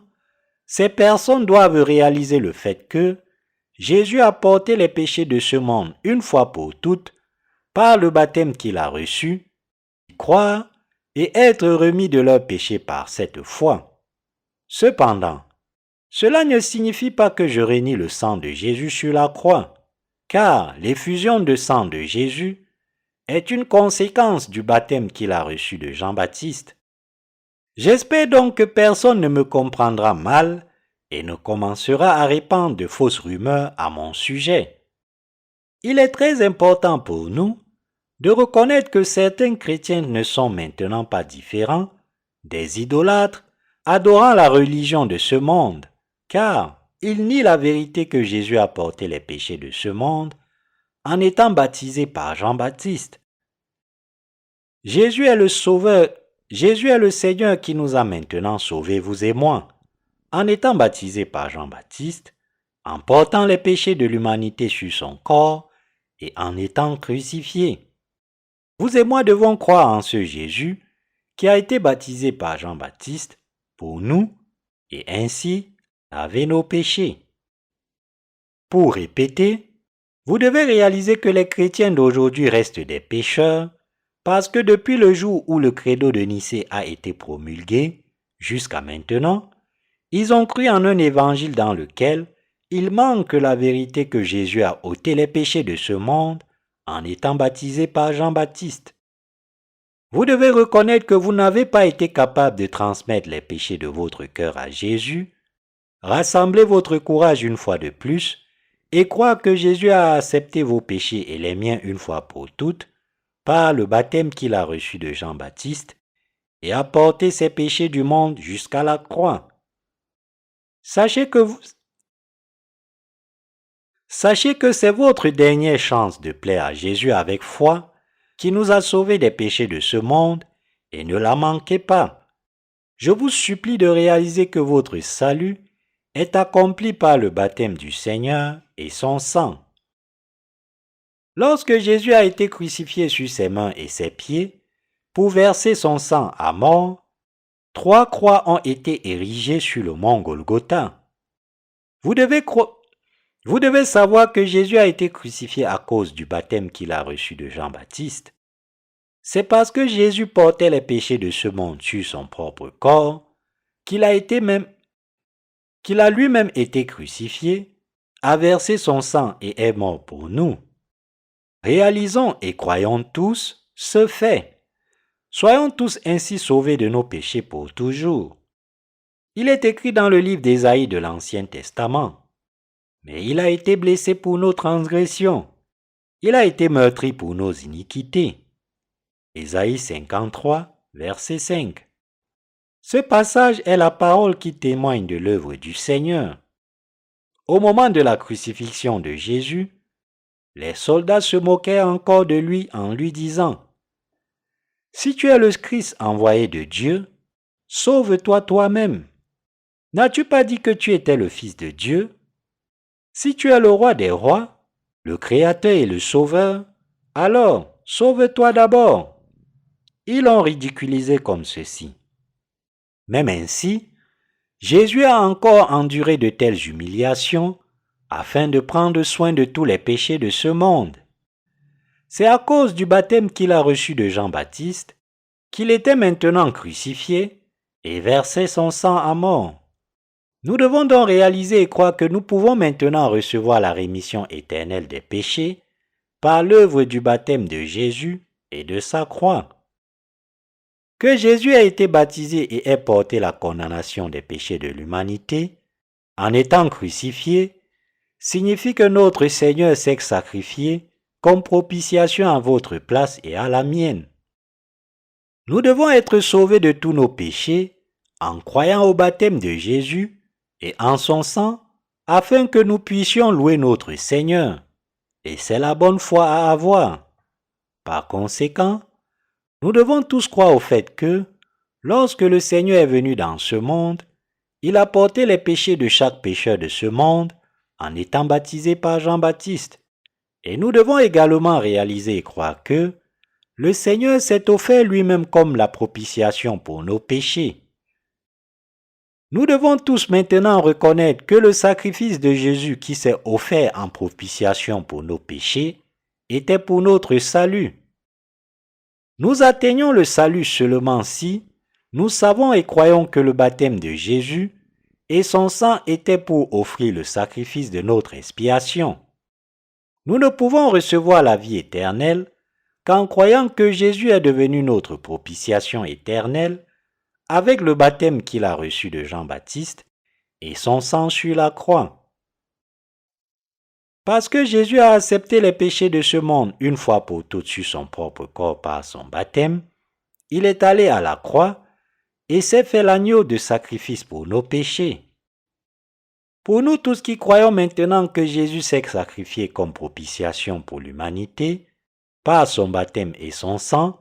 ces personnes doivent réaliser le fait que Jésus a porté les péchés de ce monde une fois pour toutes par le baptême qu'il a reçu, croire et être remis de leurs péchés par cette foi. Cependant, cela ne signifie pas que je renie le sang de Jésus sur la croix, car l'effusion de sang de Jésus est une conséquence du baptême qu'il a reçu de Jean-Baptiste. J'espère donc que personne ne me comprendra mal et ne commencera à répandre de fausses rumeurs à mon sujet. Il est très important pour nous de reconnaître que certains chrétiens ne sont maintenant pas différents des idolâtres adorant la religion de ce monde, car ils nient la vérité que Jésus a porté les péchés de ce monde en étant baptisé par Jean-Baptiste. Jésus est le Sauveur, Jésus est le Seigneur qui nous a maintenant sauvés, vous et moi, en étant baptisé par Jean-Baptiste, en portant les péchés de l'humanité sur son corps et en étant crucifié. Vous et moi devons croire en ce Jésus qui a été baptisé par Jean-Baptiste pour nous et ainsi laver nos péchés. Pour répéter, vous devez réaliser que les chrétiens d'aujourd'hui restent des pécheurs parce que depuis le jour où le credo de Nicée a été promulgué jusqu'à maintenant, ils ont cru en un évangile dans lequel il manque la vérité que Jésus a ôté les péchés de ce monde en étant baptisé par Jean-Baptiste. Vous devez reconnaître que vous n'avez pas été capable de transmettre les péchés de votre cœur à Jésus. Rassemblez votre courage une fois de plus et croire que Jésus a accepté vos péchés et les miens une fois pour toutes par le baptême qu'il a reçu de Jean-Baptiste et a porté ses péchés du monde jusqu'à la croix. Sachez que c'est votre dernière chance de plaire à Jésus avec foi qui nous a sauvés des péchés de ce monde et ne la manquez pas. Je vous supplie de réaliser que votre salut est accompli par le baptême du Seigneur et son sang. Lorsque Jésus a été crucifié sur ses mains et ses pieds pour verser son sang à mort, 3 croix ont été érigées sur le mont Golgotha. Vous devez savoir que Jésus a été crucifié à cause du baptême qu'il a reçu de Jean-Baptiste. C'est parce que Jésus portait les péchés de ce monde sur son propre corps qu'il a lui-même été crucifié, a versé son sang et est mort pour nous. Réalisons et croyons tous ce fait. Soyons tous ainsi sauvés de nos péchés pour toujours. Il est écrit dans le livre d'Ésaïe de l'Ancien Testament. Mais il a été blessé pour nos transgressions. Il a été meurtri pour nos iniquités. Ésaïe 53, verset 5. Ce passage est la parole qui témoigne de l'œuvre du Seigneur. Au moment de la crucifixion de Jésus, les soldats se moquaient encore de lui en lui disant : « Si tu es le Christ envoyé de Dieu, sauve-toi toi-même. N'as-tu pas dit que tu étais le Fils de Dieu ? Si tu es le roi des rois, le Créateur et le Sauveur, alors sauve-toi d'abord. » Ils l'ont ridiculisé comme ceci. Même ainsi, Jésus a encore enduré de telles humiliations afin de prendre soin de tous les péchés de ce monde. C'est à cause du baptême qu'il a reçu de Jean-Baptiste qu'il était maintenant crucifié et versait son sang à mort. Nous devons donc réaliser et croire que nous pouvons maintenant recevoir la rémission éternelle des péchés par l'œuvre du baptême de Jésus et de sa croix. Que Jésus ait été baptisé et ait porté la condamnation des péchés de l'humanité, en étant crucifié, signifie que notre Seigneur s'est sacrifié comme propitiation à votre place et à la mienne. Nous devons être sauvés de tous nos péchés en croyant au baptême de Jésus et en son sang, afin que nous puissions louer notre Seigneur. Et c'est la bonne foi à avoir. Par conséquent, nous devons tous croire au fait que, lorsque le Seigneur est venu dans ce monde, il a porté les péchés de chaque pécheur de ce monde en étant baptisé par Jean-Baptiste. Et nous devons également réaliser et croire que le Seigneur s'est offert lui-même comme la propitiation pour nos péchés. Nous devons tous maintenant reconnaître que le sacrifice de Jésus qui s'est offert en propitiation pour nos péchés était pour notre salut. Nous atteignons le salut seulement si nous savons et croyons que le baptême de Jésus et son sang étaient pour offrir le sacrifice de notre expiation. Nous ne pouvons recevoir la vie éternelle qu'en croyant que Jésus est devenu notre propitiation éternelle avec le baptême qu'il a reçu de Jean-Baptiste et son sang sur la croix. Parce que Jésus a accepté les péchés de ce monde une fois pour toutes sur son propre corps par son baptême, il est allé à la croix et s'est fait l'agneau de sacrifice pour nos péchés. Pour nous tous qui croyons maintenant que Jésus s'est sacrifié comme propitiation pour l'humanité, par son baptême et son sang,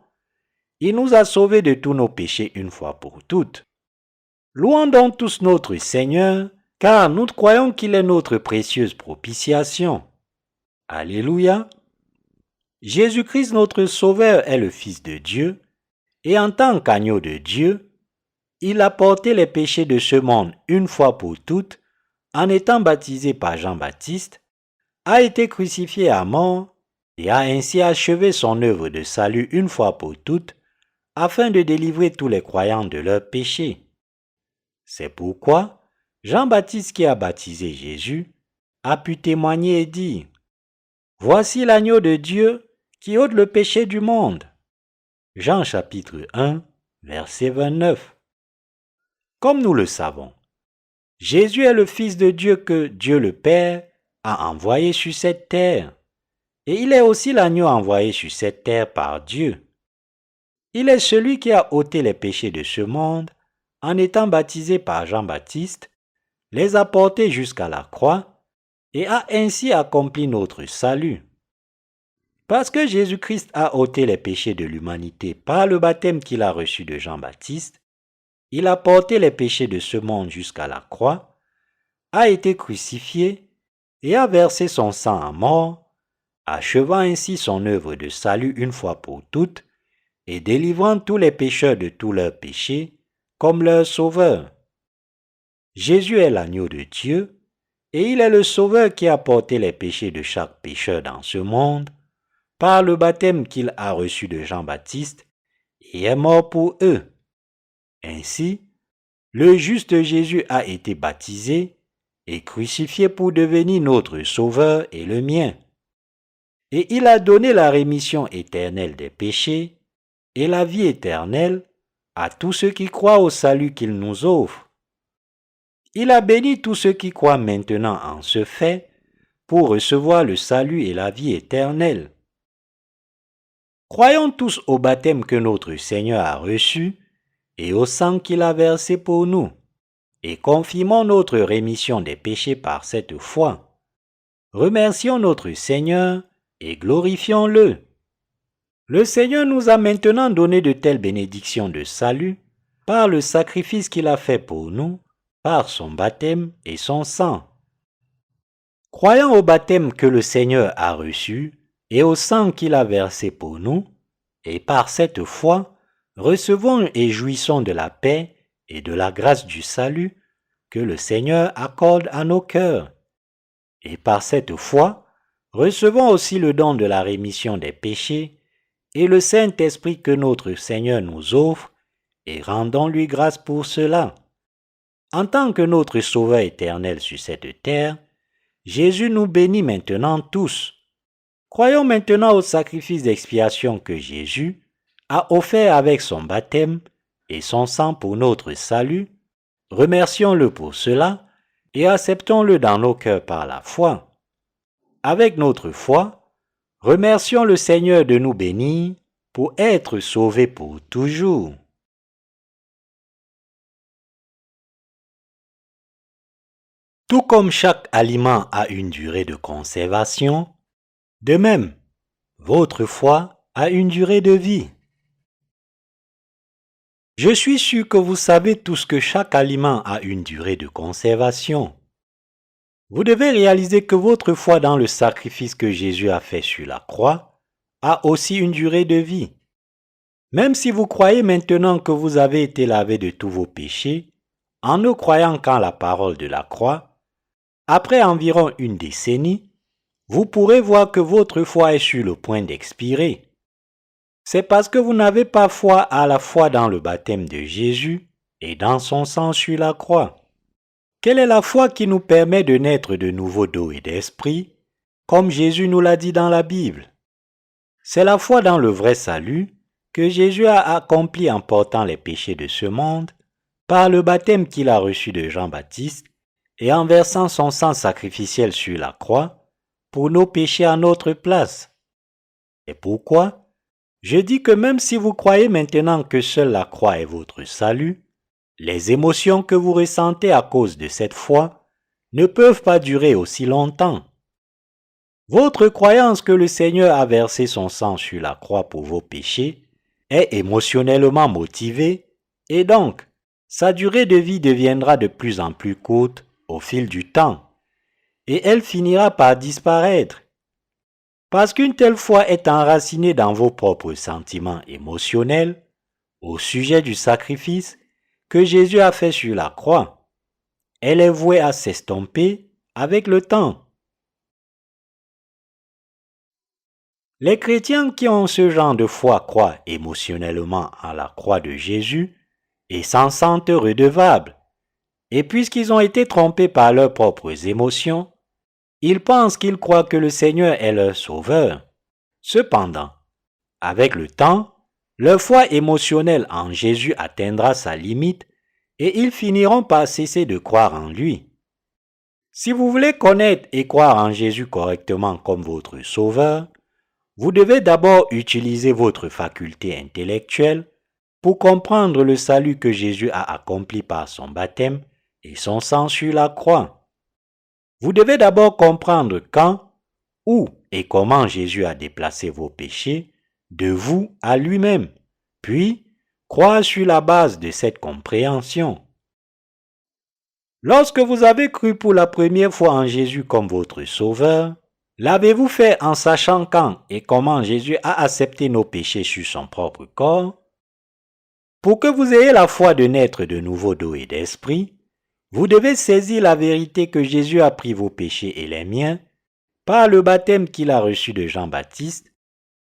il nous a sauvés de tous nos péchés une fois pour toutes. Louons donc tous notre Seigneur, car nous croyons qu'il est notre précieuse propitiation. Alléluia! Jésus-Christ notre Sauveur est le Fils de Dieu, et en tant qu'agneau de Dieu, il a porté les péchés de ce monde une fois pour toutes, en étant baptisé par Jean-Baptiste, a été crucifié à mort et a ainsi achevé son œuvre de salut une fois pour toutes, afin de délivrer tous les croyants de leurs péchés. C'est pourquoi Jean-Baptiste qui a baptisé Jésus a pu témoigner et dire : « Voici l'agneau de Dieu qui ôte le péché du monde. » Jean chapitre 1, verset 29. Comme nous le savons, Jésus est le Fils de Dieu que Dieu le Père a envoyé sur cette terre, et il est aussi l'agneau envoyé sur cette terre par Dieu. Il est celui qui a ôté les péchés de ce monde en étant baptisé par Jean-Baptiste, les a portés jusqu'à la croix et a ainsi accompli notre salut. Parce que Jésus-Christ a ôté les péchés de l'humanité par le baptême qu'il a reçu de Jean-Baptiste, il a porté les péchés de ce monde jusqu'à la croix, a été crucifié et a versé son sang à mort, achevant ainsi son œuvre de salut une fois pour toutes et délivrant tous les pécheurs de tous leurs péchés comme leur sauveur. Jésus est l'agneau de Dieu et il est le sauveur qui a porté les péchés de chaque pécheur dans ce monde par le baptême qu'il a reçu de Jean-Baptiste et est mort pour eux. Ainsi, le juste Jésus a été baptisé et crucifié pour devenir notre sauveur et le mien. Et il a donné la rémission éternelle des péchés et la vie éternelle à tous ceux qui croient au salut qu'il nous offre. Il a béni tous ceux qui croient maintenant en ce fait pour recevoir le salut et la vie éternelle. Croyons tous au baptême que notre Seigneur a reçu et au sang qu'il a versé pour nous, et confirmons notre rémission des péchés par cette foi. Remercions notre Seigneur et glorifions-le. Le Seigneur nous a maintenant donné de telles bénédictions de salut par le sacrifice qu'il a fait pour nous, par son baptême et son sang. Croyant au baptême que le Seigneur a reçu et au sang qu'il a versé pour nous, et par cette foi, recevons et jouissons de la paix et de la grâce du salut que le Seigneur accorde à nos cœurs. Et par cette foi, recevons aussi le don de la rémission des péchés et le Saint-Esprit que notre Seigneur nous offre, et rendons-lui grâce pour cela. En tant que notre Sauveur éternel sur cette terre, Jésus nous bénit maintenant tous. Croyons maintenant au sacrifice d'expiation que Jésus a offert avec son baptême et son sang pour notre salut. Remercions-le pour cela et acceptons-le dans nos cœurs par la foi. Avec notre foi, remercions le Seigneur de nous bénir pour être sauvés pour toujours. Tout comme chaque aliment a une durée de conservation, de même, votre foi a une durée de vie. Je suis sûr que vous savez tous que chaque aliment a une durée de conservation. Vous devez réaliser que votre foi dans le sacrifice que Jésus a fait sur la croix a aussi une durée de vie. Même si vous croyez maintenant que vous avez été lavé de tous vos péchés, en ne croyant qu'en la parole de la croix, après environ une décennie, vous pourrez voir que votre foi est sur le point d'expirer. C'est parce que vous n'avez pas foi à la fois dans le baptême de Jésus et dans son sang sur la croix. Quelle est la foi qui nous permet de naître de nouveau d'eau et d'esprit, comme Jésus nous l'a dit dans la Bible? C'est la foi dans le vrai salut que Jésus a accompli en portant les péchés de ce monde par le baptême qu'il a reçu de Jean-Baptiste et en versant son sang sacrificiel sur la croix pour nos péchés à notre place. Et pourquoi? Je dis que même si vous croyez maintenant que seule la croix est votre salut, les émotions que vous ressentez à cause de cette foi ne peuvent pas durer aussi longtemps. Votre croyance que le Seigneur a versé son sang sur la croix pour vos péchés est émotionnellement motivée et donc sa durée de vie deviendra de plus en plus courte au fil du temps et elle finira par disparaître. Parce qu'une telle foi est enracinée dans vos propres sentiments émotionnels au sujet du sacrifice que Jésus a fait sur la croix. Elle est vouée à s'estomper avec le temps. Les chrétiens qui ont ce genre de foi croient émotionnellement en la croix de Jésus et s'en sentent redevables. Et puisqu'ils ont été trompés par leurs propres émotions, ils pensent qu'ils croient que le Seigneur est leur sauveur. Cependant, avec le temps, leur foi émotionnelle en Jésus atteindra sa limite et ils finiront par cesser de croire en lui. Si vous voulez connaître et croire en Jésus correctement comme votre sauveur, vous devez d'abord utiliser votre faculté intellectuelle pour comprendre le salut que Jésus a accompli par son baptême et son sang sur la croix. Vous devez d'abord comprendre quand, où et comment Jésus a déplacé vos péchés de vous à lui-même, puis croire sur la base de cette compréhension. Lorsque vous avez cru pour la première fois en Jésus comme votre Sauveur, l'avez-vous fait en sachant quand et comment Jésus a accepté nos péchés sur son propre corps? Pour que vous ayez la foi de naître de nouveau d'eau et d'esprit, vous devez saisir la vérité que Jésus a pris vos péchés et les miens par le baptême qu'il a reçu de Jean-Baptiste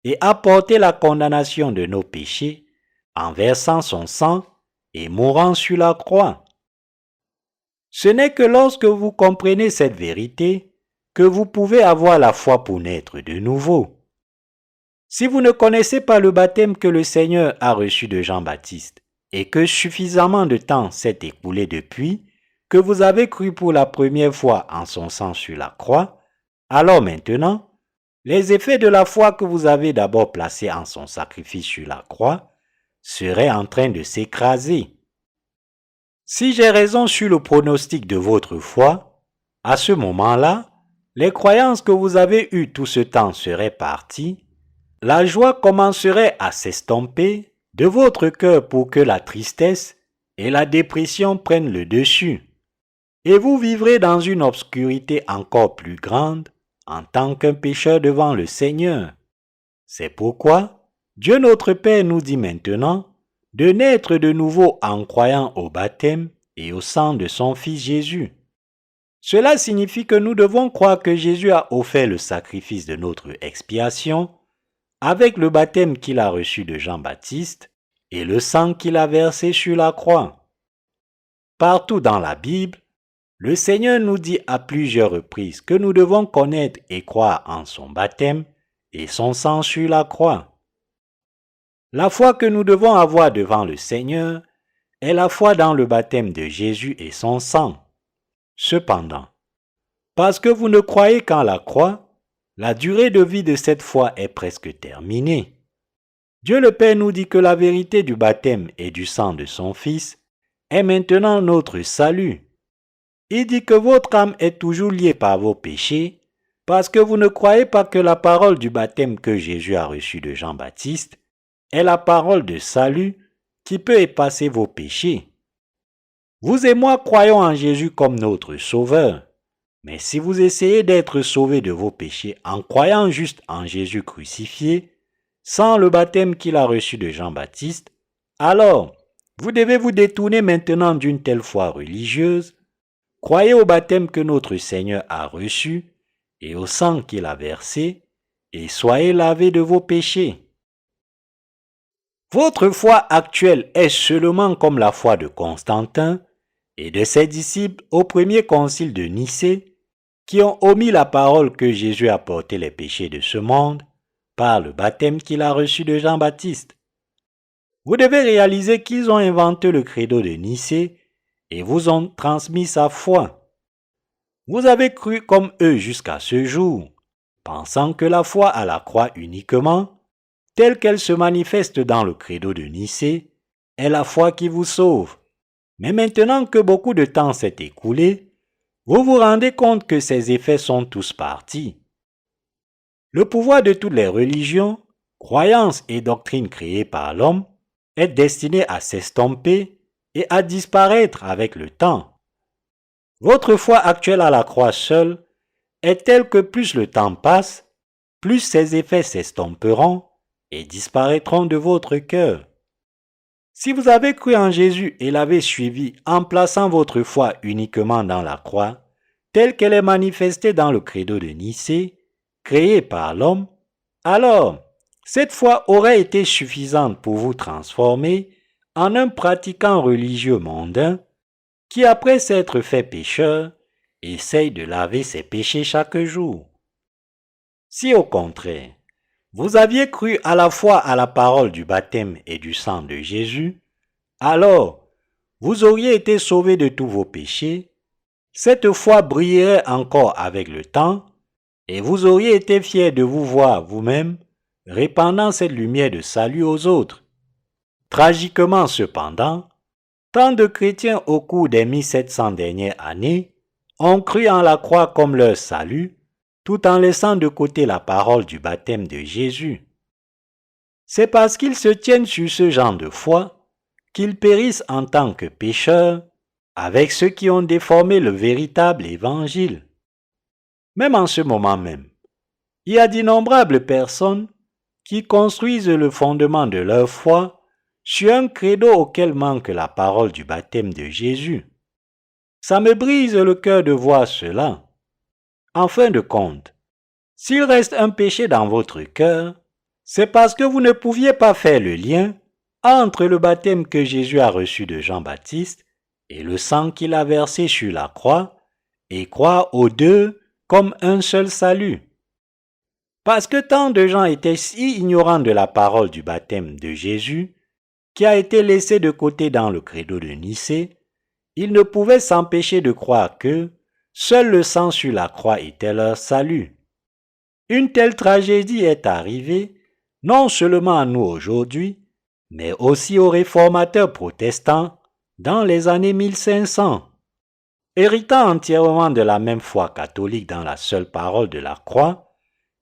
et a porté la condamnation de nos péchés en versant son sang et mourant sur la croix. Ce n'est que lorsque vous comprenez cette vérité que vous pouvez avoir la foi pour naître de nouveau. Si vous ne connaissez pas le baptême que le Seigneur a reçu de Jean-Baptiste et que suffisamment de temps s'est écoulé depuis que vous avez cru pour la première fois en son sang sur la croix, alors maintenant, les effets de la foi que vous avez d'abord placés en son sacrifice sur la croix seraient en train de s'écraser. Si j'ai raison sur le pronostic de votre foi, à ce moment-là, les croyances que vous avez eues tout ce temps seraient parties, la joie commencerait à s'estomper de votre cœur pour que la tristesse et la dépression prennent le dessus, et vous vivrez dans une obscurité encore plus grande en tant qu'un pécheur devant le Seigneur. C'est pourquoi Dieu notre Père nous dit maintenant de naître de nouveau en croyant au baptême et au sang de son Fils Jésus. Cela signifie que nous devons croire que Jésus a offert le sacrifice de notre expiation avec le baptême qu'il a reçu de Jean-Baptiste et le sang qu'il a versé sur la croix. Partout dans la Bible, le Seigneur nous dit à plusieurs reprises que nous devons connaître et croire en son baptême et son sang sur la croix. La foi que nous devons avoir devant le Seigneur est la foi dans le baptême de Jésus et son sang. Cependant, parce que vous ne croyez qu'en la croix, la durée de vie de cette foi est presque terminée. Dieu le Père nous dit que la vérité du baptême et du sang de son Fils est maintenant notre salut. Il dit que votre âme est toujours liée par vos péchés parce que vous ne croyez pas que la parole du baptême que Jésus a reçu de Jean-Baptiste est la parole de salut qui peut effacer vos péchés. Vous et moi croyons en Jésus comme notre Sauveur, mais si vous essayez d'être sauvés de vos péchés en croyant juste en Jésus crucifié, sans le baptême qu'il a reçu de Jean-Baptiste, alors vous devez vous détourner maintenant d'une telle foi religieuse. Croyez au baptême que notre Seigneur a reçu et au sang qu'il a versé, et soyez lavés de vos péchés. Votre foi actuelle est seulement comme la foi de Constantin et de ses disciples au premier concile de Nicée, qui ont omis la parole que Jésus a porté les péchés de ce monde par le baptême qu'il a reçu de Jean-Baptiste. Vous devez réaliser qu'ils ont inventé le credo de Nicée et vous ont transmis sa foi. Vous avez cru comme eux jusqu'à ce jour, pensant que la foi à la croix uniquement, telle qu'elle se manifeste dans le credo de Nicée, est la foi qui vous sauve. Mais maintenant que beaucoup de temps s'est écoulé, vous vous rendez compte que ces effets sont tous partis. Le pouvoir de toutes les religions, croyances et doctrines créées par l'homme est destiné à s'estomper et à disparaître avec le temps. Votre foi actuelle à la croix seule est telle que plus le temps passe, plus ses effets s'estomperont et disparaîtront de votre cœur. Si vous avez cru en Jésus et l'avez suivi en plaçant votre foi uniquement dans la croix, telle qu'elle est manifestée dans le credo de Nicée, créé par l'homme, alors cette foi aurait été suffisante pour vous transformer en un pratiquant religieux mondain qui, après s'être fait pécheur, essaye de laver ses péchés chaque jour. Si au contraire, vous aviez cru à la fois à la parole du baptême et du sang de Jésus, alors vous auriez été sauvés de tous vos péchés, cette foi brillerait encore avec le temps, et vous auriez été fiers de vous voir vous-même répandant cette lumière de salut aux autres. Tragiquement cependant, tant de chrétiens au cours des 1700 dernières années ont cru en la croix comme leur salut, tout en laissant de côté la parole du baptême de Jésus. C'est parce qu'ils se tiennent sur ce genre de foi qu'ils périssent en tant que pécheurs avec ceux qui ont déformé le véritable évangile. Même en ce moment même, il y a d'innombrables personnes qui construisent le fondement de leur foi sur un credo auquel manque la parole du baptême de Jésus. Ça me brise le cœur de voir cela. En fin de compte, s'il reste un péché dans votre cœur, c'est parce que vous ne pouviez pas faire le lien entre le baptême que Jésus a reçu de Jean-Baptiste et le sang qu'il a versé sur la croix et croire aux deux comme un seul salut. Parce que tant de gens étaient si ignorants de la parole du baptême de Jésus, qui a été laissé de côté dans le credo de Nicée, ils ne pouvaient s'empêcher de croire que seul le sang sur la croix était leur salut. Une telle tragédie est arrivée non seulement à nous aujourd'hui, mais aussi aux réformateurs protestants dans les années 1500. Héritant entièrement de la même foi catholique dans la seule parole de la croix,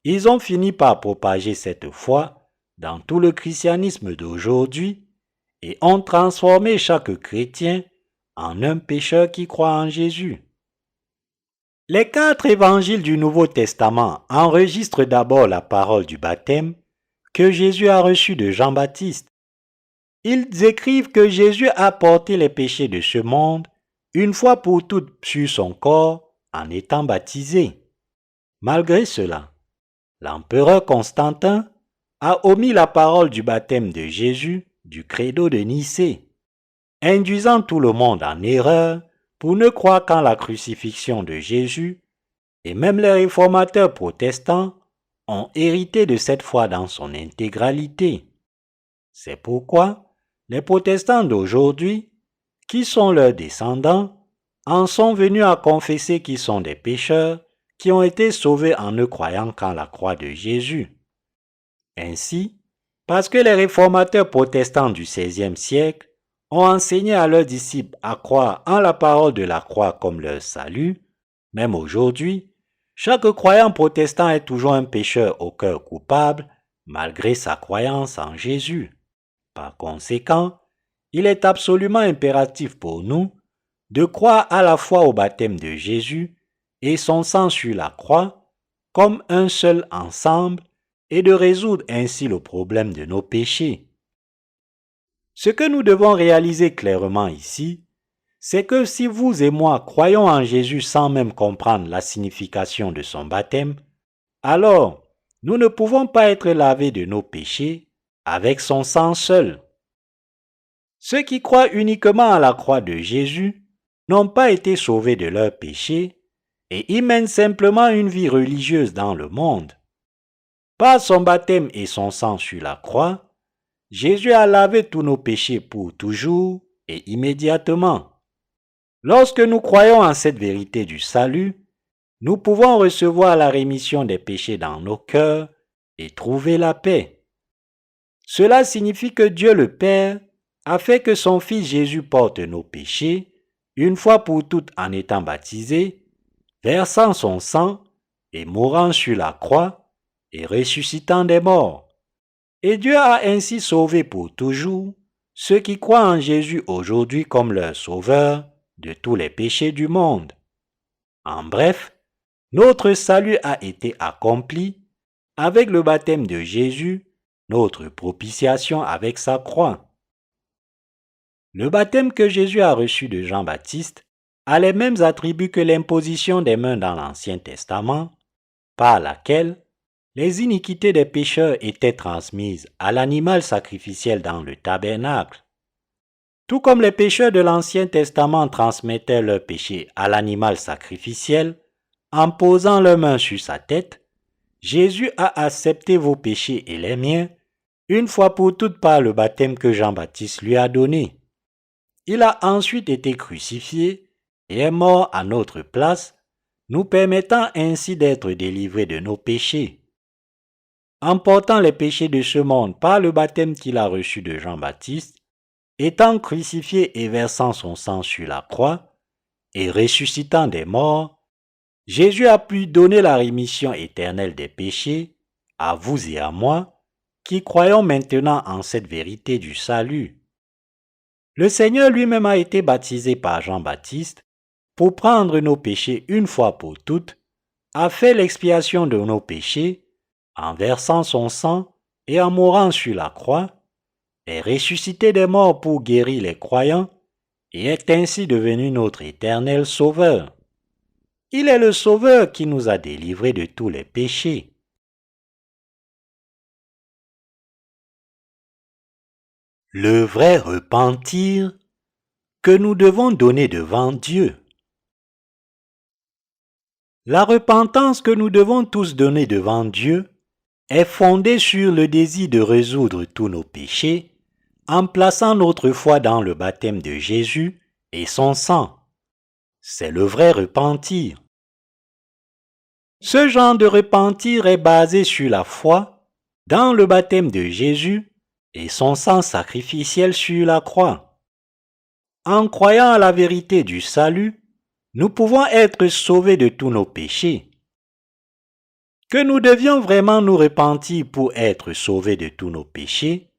ils ont fini par propager cette foi dans tout le christianisme d'aujourd'hui et ont transformé chaque chrétien en un pécheur qui croit en Jésus. Les 4 évangiles du Nouveau Testament enregistrent d'abord la parole du baptême que Jésus a reçue de Jean-Baptiste. Ils écrivent que Jésus a porté les péchés de ce monde une fois pour toutes sur son corps en étant baptisé. Malgré cela, l'empereur Constantin a omis la parole du baptême de Jésus du credo de Nicée, induisant tout le monde en erreur pour ne croire qu'en la crucifixion de Jésus, et même les réformateurs protestants ont hérité de cette foi dans son intégralité. C'est pourquoi les protestants d'aujourd'hui, qui sont leurs descendants, en sont venus à confesser qu'ils sont des pécheurs qui ont été sauvés en ne croyant qu'en la croix de Jésus. Ainsi, parce que les réformateurs protestants du XVIe siècle ont enseigné à leurs disciples à croire en la parole de la croix comme leur salut, même aujourd'hui, chaque croyant protestant est toujours un pécheur au cœur coupable malgré sa croyance en Jésus. Par conséquent, il est absolument impératif pour nous de croire à la fois au baptême de Jésus et son sang sur la croix comme un seul ensemble et de résoudre ainsi le problème de nos péchés. Ce que nous devons réaliser clairement ici, c'est que si vous et moi croyons en Jésus sans même comprendre la signification de son baptême, alors nous ne pouvons pas être lavés de nos péchés avec son sang seul. Ceux qui croient uniquement à la croix de Jésus n'ont pas été sauvés de leurs péchés et y mènent simplement une vie religieuse dans le monde. Par son baptême et son sang sur la croix, Jésus a lavé tous nos péchés pour toujours et immédiatement. Lorsque nous croyons en cette vérité du salut, nous pouvons recevoir la rémission des péchés dans nos cœurs et trouver la paix. Cela signifie que Dieu le Père a fait que son Fils Jésus porte nos péchés, une fois pour toutes en étant baptisé, versant son sang et mourant sur la croix et ressuscitant des morts. Et Dieu a ainsi sauvé pour toujours ceux qui croient en Jésus aujourd'hui comme leur sauveur de tous les péchés du monde. En bref, notre salut a été accompli avec le baptême de Jésus, notre propitiation avec sa croix. Le baptême que Jésus a reçu de Jean-Baptiste a les mêmes attributs que l'imposition des mains dans l'Ancien Testament, par laquelle les iniquités des pécheurs étaient transmises à l'animal sacrificiel dans le tabernacle. Tout comme les pécheurs de l'Ancien Testament transmettaient leurs péchés à l'animal sacrificiel en posant leurs mains sur sa tête, Jésus a accepté vos péchés et les miens une fois pour toutes par le baptême que Jean-Baptiste lui a donné. Il a ensuite été crucifié et est mort à notre place, nous permettant ainsi d'être délivrés de nos péchés. En portant les péchés de ce monde par le baptême qu'il a reçu de Jean-Baptiste, étant crucifié et versant son sang sur la croix, et ressuscitant des morts, Jésus a pu donner la rémission éternelle des péchés à vous et à moi, qui croyons maintenant en cette vérité du salut. Le Seigneur lui-même a été baptisé par Jean-Baptiste pour prendre nos péchés une fois pour toutes, a fait l'expiation de nos péchés en versant son sang et en mourant sur la croix, est ressuscité des morts pour guérir les croyants et est ainsi devenu notre éternel Sauveur. Il est le Sauveur qui nous a délivrés de tous les péchés. Le vrai repentir que nous devons donner devant Dieu. La repentance que nous devons tous donner devant Dieu est fondée sur le désir de résoudre tous nos péchés en plaçant notre foi dans le baptême de Jésus et son sang. C'est le vrai repentir. Ce genre de repentir est basé sur la foi dans le baptême de Jésus et son sang sacrificiel sur la croix. En croyant à la vérité du salut, nous pouvons être sauvés de tous nos péchés. Que nous devions vraiment nous repentir pour être sauvés de tous nos péchés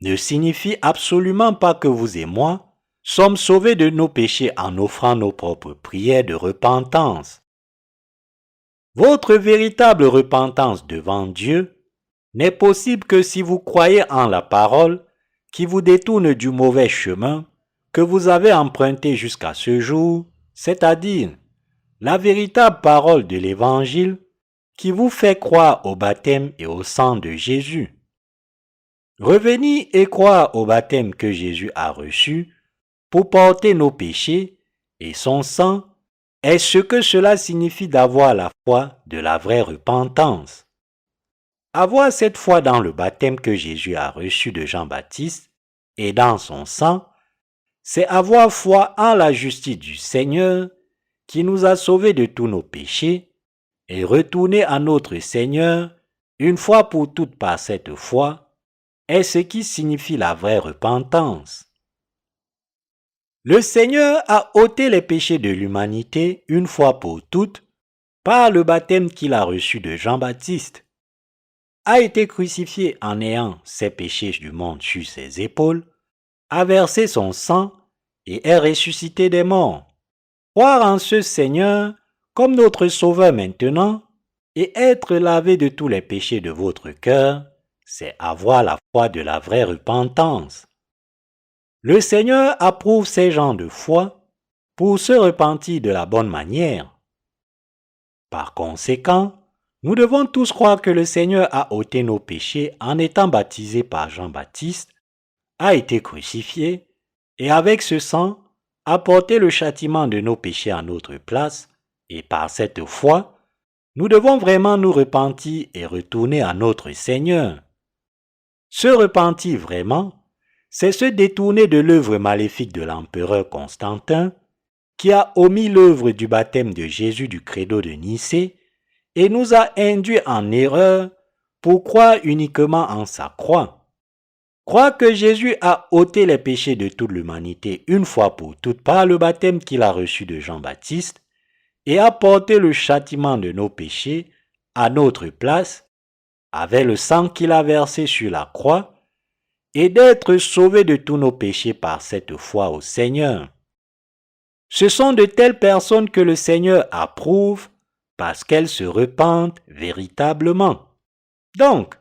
ne signifie absolument pas que vous et moi sommes sauvés de nos péchés en offrant nos propres prières de repentance. Votre véritable repentance devant Dieu n'est possible que si vous croyez en la parole qui vous détourne du mauvais chemin que vous avez emprunté jusqu'à ce jour, c'est-à-dire la véritable parole de l'Évangile qui vous fait croire au baptême et au sang de Jésus. Revenir et croire au baptême que Jésus a reçu pour porter nos péchés et son sang est ce que cela signifie d'avoir la foi de la vraie repentance. Avoir cette foi dans le baptême que Jésus a reçu de Jean-Baptiste et dans son sang, c'est avoir foi en la justice du Seigneur qui nous a sauvés de tous nos péchés et retourner à notre Seigneur une fois pour toutes par cette foi est ce qui signifie la vraie repentance. Le Seigneur a ôté les péchés de l'humanité une fois pour toutes par le baptême qu'il a reçu de Jean-Baptiste, a été crucifié en ayant ses péchés du monde sur ses épaules, a versé son sang et est ressuscité des morts. Croire en ce Seigneur comme notre Sauveur maintenant et être lavé de tous les péchés de votre cœur, c'est avoir la foi de la vraie repentance. Le Seigneur approuve ces gens de foi pour se repentir de la bonne manière. Par conséquent, nous devons tous croire que le Seigneur a ôté nos péchés en étant baptisé par Jean-Baptiste, a été crucifié et avec ce sang a porté le châtiment de nos péchés à notre place et par cette foi, nous devons vraiment nous repentir et retourner à notre Seigneur. Se repentir vraiment, c'est se détourner de l'œuvre maléfique de l'empereur Constantin, qui a omis l'œuvre du baptême de Jésus du credo de Nicée et nous a induits en erreur pour croire uniquement en sa croix. Croire que Jésus a ôté les péchés de toute l'humanité une fois pour toutes par le baptême qu'il a reçu de Jean-Baptiste et a porté le châtiment de nos péchés à notre place, avec le sang qu'il a versé sur la croix, et d'être sauvés de tous nos péchés par cette foi au Seigneur. Ce sont de telles personnes que le Seigneur approuve parce qu'elles se repentent véritablement. Donc,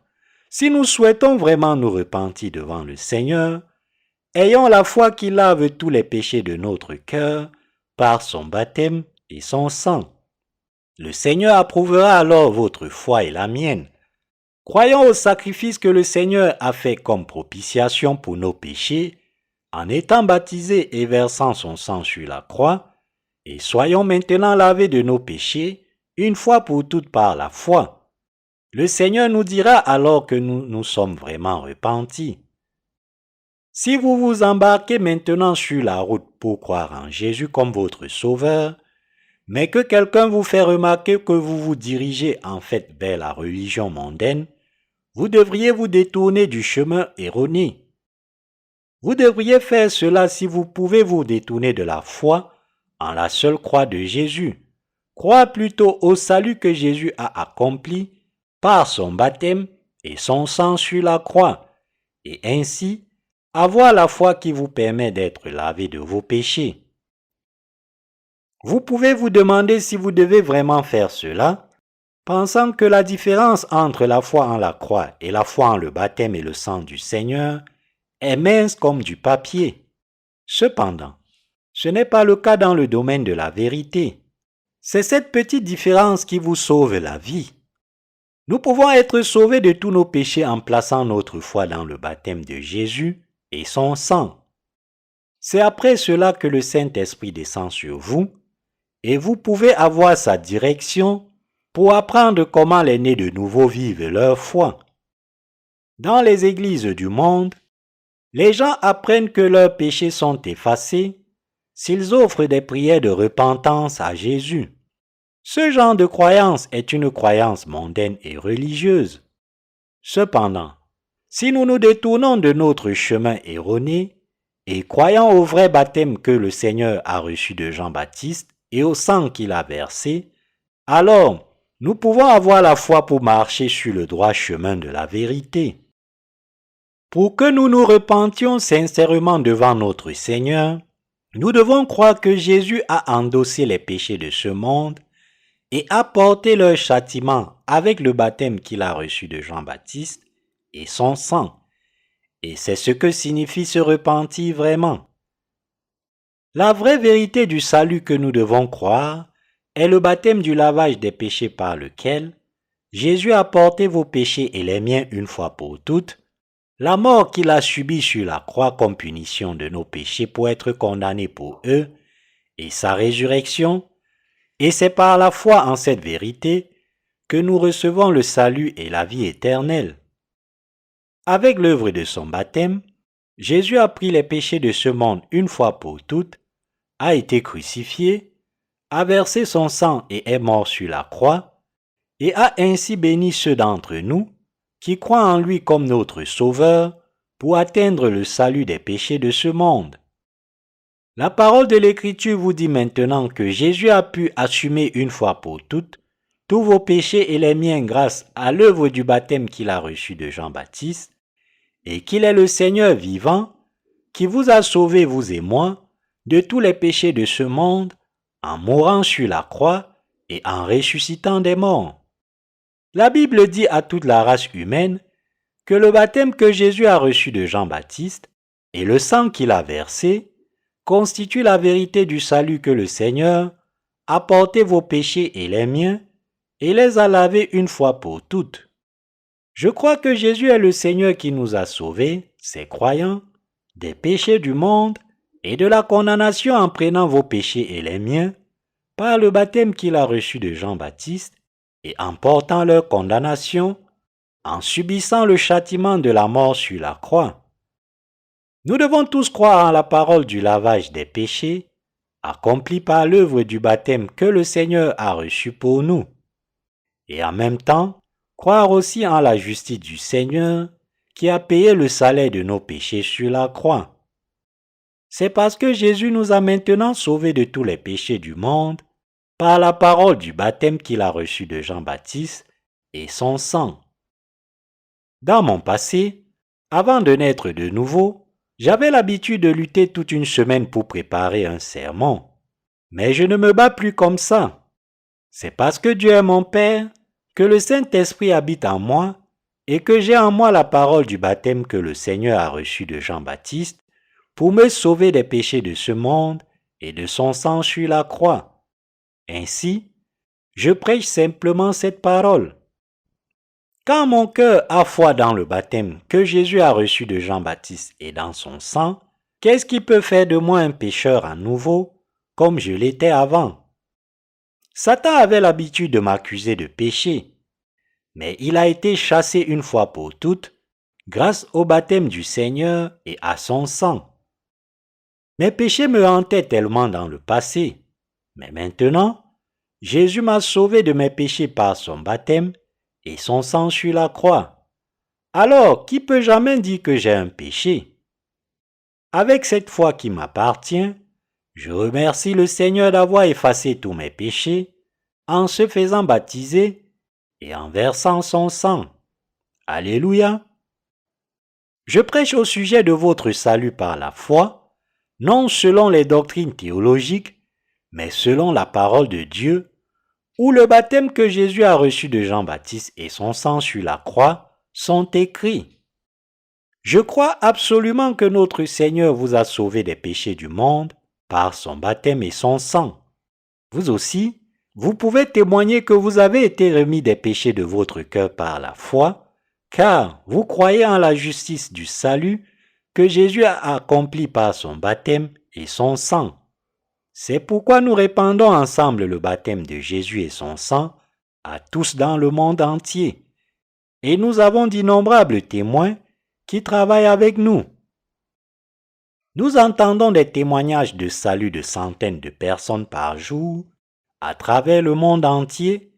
si nous souhaitons vraiment nous repentir devant le Seigneur, ayons la foi qui lave tous les péchés de notre cœur par son baptême et son sang. Le Seigneur approuvera alors votre foi et la mienne. Croyons au sacrifice que le Seigneur a fait comme propitiation pour nos péchés, en étant baptisés et versant son sang sur la croix, et soyons maintenant lavés de nos péchés, une fois pour toutes par la foi. Le Seigneur nous dira alors que nous sommes vraiment repentis. Si vous vous embarquez maintenant sur la route pour croire en Jésus comme votre Sauveur, mais que quelqu'un vous fait remarquer que vous vous dirigez en fait vers la religion mondaine, vous devriez vous détourner du chemin erroné. Vous devriez faire cela si vous pouvez vous détourner de la foi en la seule croix de Jésus, Croire plutôt au salut que Jésus a accompli par son baptême et son sang sur la croix, et ainsi avoir la foi qui vous permet d'être lavé de vos péchés. Vous pouvez vous demander si vous devez vraiment faire cela, pensant que la différence entre la foi en la croix et la foi en le baptême et le sang du Seigneur est mince comme du papier. Cependant, ce n'est pas le cas dans le domaine de la vérité. C'est cette petite différence qui vous sauve la vie. Nous pouvons être sauvés de tous nos péchés en plaçant notre foi dans le baptême de Jésus et son sang. C'est après cela que le Saint-Esprit descend sur vous et vous pouvez avoir sa direction pour apprendre comment les nés de nouveau vivent leur foi. Dans les églises du monde, les gens apprennent que leurs péchés sont effacés s'ils offrent des prières de repentance à Jésus. Ce genre de croyance est une croyance mondaine et religieuse. Cependant, si nous nous détournons de notre chemin erroné et croyons au vrai baptême que le Seigneur a reçu de Jean-Baptiste et au sang qu'il a versé, alors nous pouvons avoir la foi pour marcher sur le droit chemin de la vérité. Pour que nous nous repentions sincèrement devant notre Seigneur, nous devons croire que Jésus a endossé les péchés de ce monde et a porté leur châtiment avec le baptême qu'il a reçu de Jean-Baptiste et son sang. Et c'est ce que signifie se repentir vraiment. La vraie vérité du salut que nous devons croire est le baptême du lavage des péchés par lequel Jésus a porté vos péchés et les miens une fois pour toutes, la mort qu'il a subie sur la croix comme punition de nos péchés pour être condamné pour eux, et sa résurrection, et c'est par la foi en cette vérité que nous recevons le salut et la vie éternelle. Avec l'œuvre de son baptême, Jésus a pris les péchés de ce monde une fois pour toutes, a été crucifié, a versé son sang et est mort sur la croix, et a ainsi béni ceux d'entre nous qui croient en lui comme notre Sauveur pour atteindre le salut des péchés de ce monde. La parole de l'Écriture vous dit maintenant que Jésus a pu assumer une fois pour toutes tous vos péchés et les miens grâce à l'œuvre du baptême qu'il a reçu de Jean-Baptiste, et qu'il est le Seigneur vivant qui vous a sauvés, vous et moi, de tous les péchés de ce monde en mourant sur la croix et en ressuscitant des morts. La Bible dit à toute la race humaine que le baptême que Jésus a reçu de Jean-Baptiste et le sang qu'il a versé constitue la vérité du salut que le Seigneur a porté vos péchés et les miens et les a lavés une fois pour toutes. Je crois que Jésus est le Seigneur qui nous a sauvés, ses croyants, des péchés du monde et de la condamnation en prenant vos péchés et les miens par le baptême qu'il a reçu de Jean-Baptiste et en portant leur condamnation, en subissant le châtiment de la mort sur la croix. Nous devons tous croire en la parole du lavage des péchés, accompli par l'œuvre du baptême que le Seigneur a reçu pour nous, et en même temps croire aussi en la justice du Seigneur qui a payé le salaire de nos péchés sur la croix. C'est parce que Jésus nous a maintenant sauvés de tous les péchés du monde par la parole du baptême qu'il a reçu de Jean-Baptiste et son sang. Dans mon passé, avant de naître de nouveau, j'avais l'habitude de lutter toute une semaine pour préparer un sermon. Mais je ne me bats plus comme ça. C'est parce que Dieu est mon Père, que le Saint-Esprit habite en moi et que j'ai en moi la parole du baptême que le Seigneur a reçu de Jean-Baptiste pour me sauver des péchés de ce monde et de son sang sur la croix. Ainsi, je prêche simplement cette parole. Quand mon cœur a foi dans le baptême que Jésus a reçu de Jean-Baptiste et dans son sang, qu'est-ce qui peut faire de moi un pécheur à nouveau, comme je l'étais avant? Satan avait l'habitude de m'accuser de péché, mais il a été chassé une fois pour toutes grâce au baptême du Seigneur et à son sang. Mes péchés me hantaient tellement dans le passé, mais maintenant, Jésus m'a sauvé de mes péchés par son baptême et son sang sur la croix. Alors, qui peut jamais dire que j'ai un péché? Avec cette foi qui m'appartient, je remercie le Seigneur d'avoir effacé tous mes péchés, en se faisant baptiser et en versant son sang. Alléluia. Je prêche au sujet de votre salut par la foi, non selon les doctrines théologiques, mais selon la parole de Dieu, où le baptême que Jésus a reçu de Jean-Baptiste et son sang sur la croix sont écrits. Je crois absolument que notre Seigneur vous a sauvé des péchés du monde par son baptême et son sang. Vous aussi, vous pouvez témoigner que vous avez été remis des péchés de votre cœur par la foi, car vous croyez en la justice du salut que Jésus a accompli par son baptême et son sang. C'est pourquoi nous répandons ensemble le baptême de Jésus et son sang à tous dans le monde entier. Et nous avons d'innombrables témoins qui travaillent avec nous. Nous entendons des témoignages de salut de centaines de personnes par jour à travers le monde entier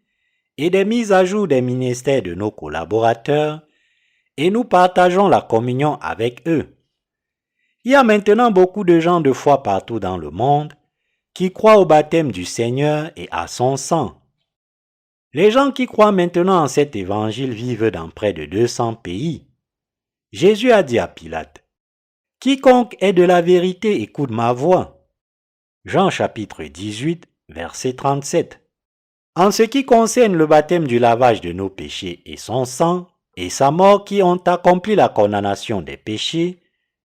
et des mises à jour des ministères de nos collaborateurs et nous partageons la communion avec eux. Il y a maintenant beaucoup de gens de foi partout dans le monde qui croient au baptême du Seigneur et à son sang. Les gens qui croient maintenant en cet évangile vivent dans près de 200 pays. Jésus a dit à Pilate, « Quiconque est de la vérité écoute ma voix. » Jean chapitre 18, verset 37. En ce qui concerne le baptême du lavage de nos péchés et son sang, et sa mort qui ont accompli la condamnation des péchés,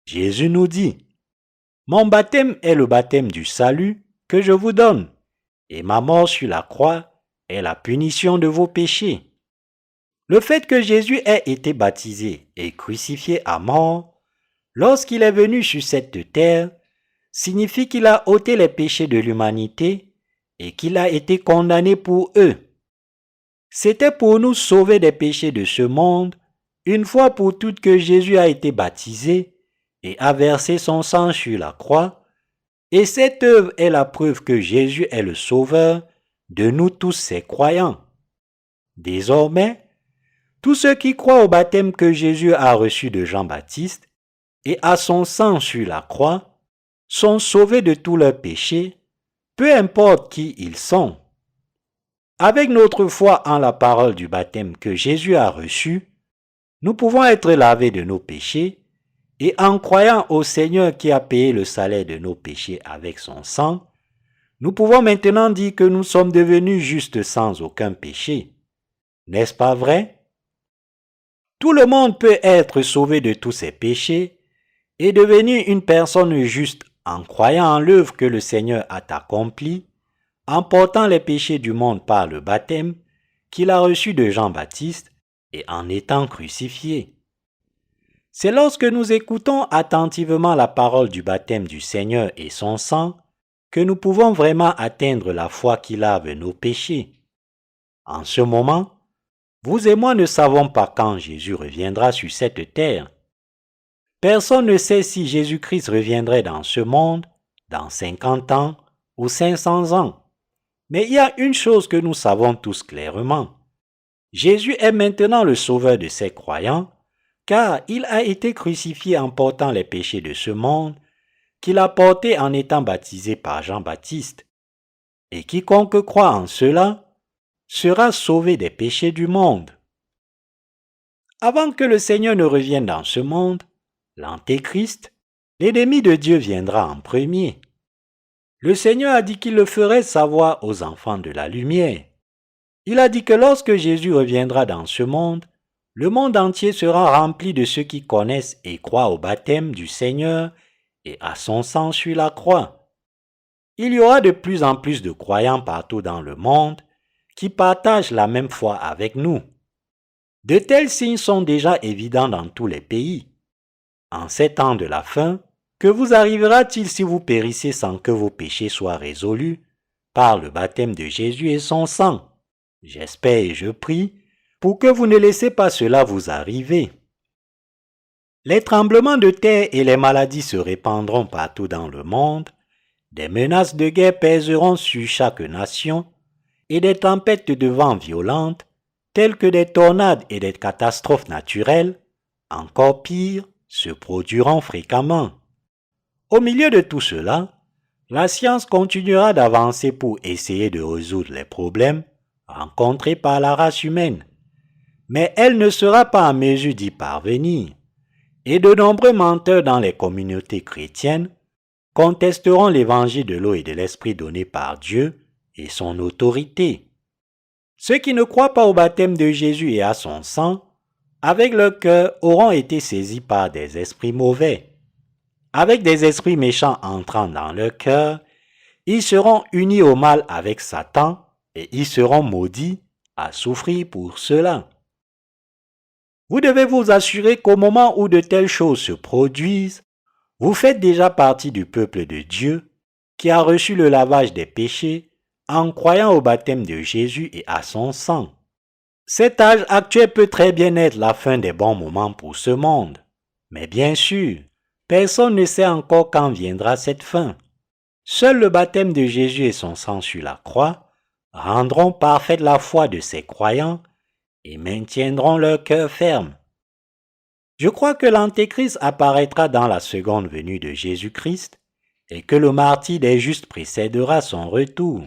Jésus nous dit, « Mon baptême est le baptême du salut que je vous donne, et ma mort sur la croix est la punition de vos péchés. » Le fait que Jésus ait été baptisé et crucifié à mort, lorsqu'il est venu sur cette terre, signifie qu'il a ôté les péchés de l'humanité et qu'il a été condamné pour eux. C'était pour nous sauver des péchés de ce monde, une fois pour toutes que Jésus a été baptisé et a versé son sang sur la croix, et cette œuvre est la preuve que Jésus est le Sauveur de nous tous ses croyants. Désormais, tous ceux qui croient au baptême que Jésus a reçu de Jean-Baptiste et à son sang sur la croix sont sauvés de tous leurs péchés, peu importe qui ils sont. Avec notre foi en la parole du baptême que Jésus a reçu, nous pouvons être lavés de nos péchés et en croyant au Seigneur qui a payé le salaire de nos péchés avec son sang, nous pouvons maintenant dire que nous sommes devenus justes sans aucun péché. N'est-ce pas vrai? Tout le monde peut être sauvé de tous ses péchés et devenir une personne juste en croyant en l'œuvre que le Seigneur a accomplie, en portant les péchés du monde par le baptême qu'il a reçu de Jean-Baptiste et en étant crucifié. C'est lorsque nous écoutons attentivement la parole du baptême du Seigneur et son sang que nous pouvons vraiment atteindre la foi qui lave nos péchés. En ce moment, vous et moi ne savons pas quand Jésus reviendra sur cette terre. Personne ne sait si Jésus-Christ reviendrait dans ce monde dans 50 ans ou 500 ans. Mais il y a une chose que nous savons tous clairement. Jésus est maintenant le sauveur de ses croyants, car il a été crucifié en portant les péchés de ce monde, qu'il a portés en étant baptisé par Jean-Baptiste. Et quiconque croit en cela sera sauvé des péchés du monde. Avant que le Seigneur ne revienne dans ce monde, l'Antéchrist, l'ennemi de Dieu, viendra en premier. Le Seigneur a dit qu'il le ferait savoir aux enfants de la lumière. Il a dit que lorsque Jésus reviendra dans ce monde entier sera rempli de ceux qui connaissent et croient au baptême du Seigneur et à son sang sur la croix. Il y aura de plus en plus de croyants partout dans le monde qui partagent la même foi avec nous. De tels signes sont déjà évidents dans tous les pays. En ces temps de la fin, que vous arrivera-t-il si vous périssez sans que vos péchés soient résolus par le baptême de Jésus et son sang? J'espère et je prie pour que vous ne laissez pas cela vous arriver. Les tremblements de terre et les maladies se répandront partout dans le monde, des menaces de guerre pèseront sur chaque nation, et des tempêtes de vent violentes, telles que des tornades et des catastrophes naturelles, encore pires, se produiront fréquemment. Au milieu de tout cela, La science continuera d'avancer pour essayer de résoudre les problèmes rencontrés par la race humaine, mais elle ne sera pas en mesure d'y parvenir. Et de nombreux menteurs dans les communautés chrétiennes contesteront l'évangile de l'eau et de l'esprit donné par Dieu et son autorité. Ceux qui ne croient pas au baptême de Jésus et à son sang, avec leur cœur, auront été saisis par des esprits mauvais. Avec des esprits méchants entrant dans leur cœur, ils seront unis au mal avec Satan et ils seront maudits à souffrir pour cela. Vous devez vous assurer qu'au moment où de telles choses se produisent, vous faites déjà partie du peuple de Dieu qui a reçu le lavage des péchés en croyant au baptême de Jésus et à son sang. Cet âge actuel peut très bien être la fin des bons moments pour ce monde. Mais bien sûr, personne ne sait encore quand viendra cette fin. Seul le baptême de Jésus et son sang sur la croix rendront parfaite la foi de ces croyants et maintiendront leur cœur ferme. Je crois que l'Antéchrist apparaîtra dans la seconde venue de Jésus-Christ et que le martyre des justes précédera son retour.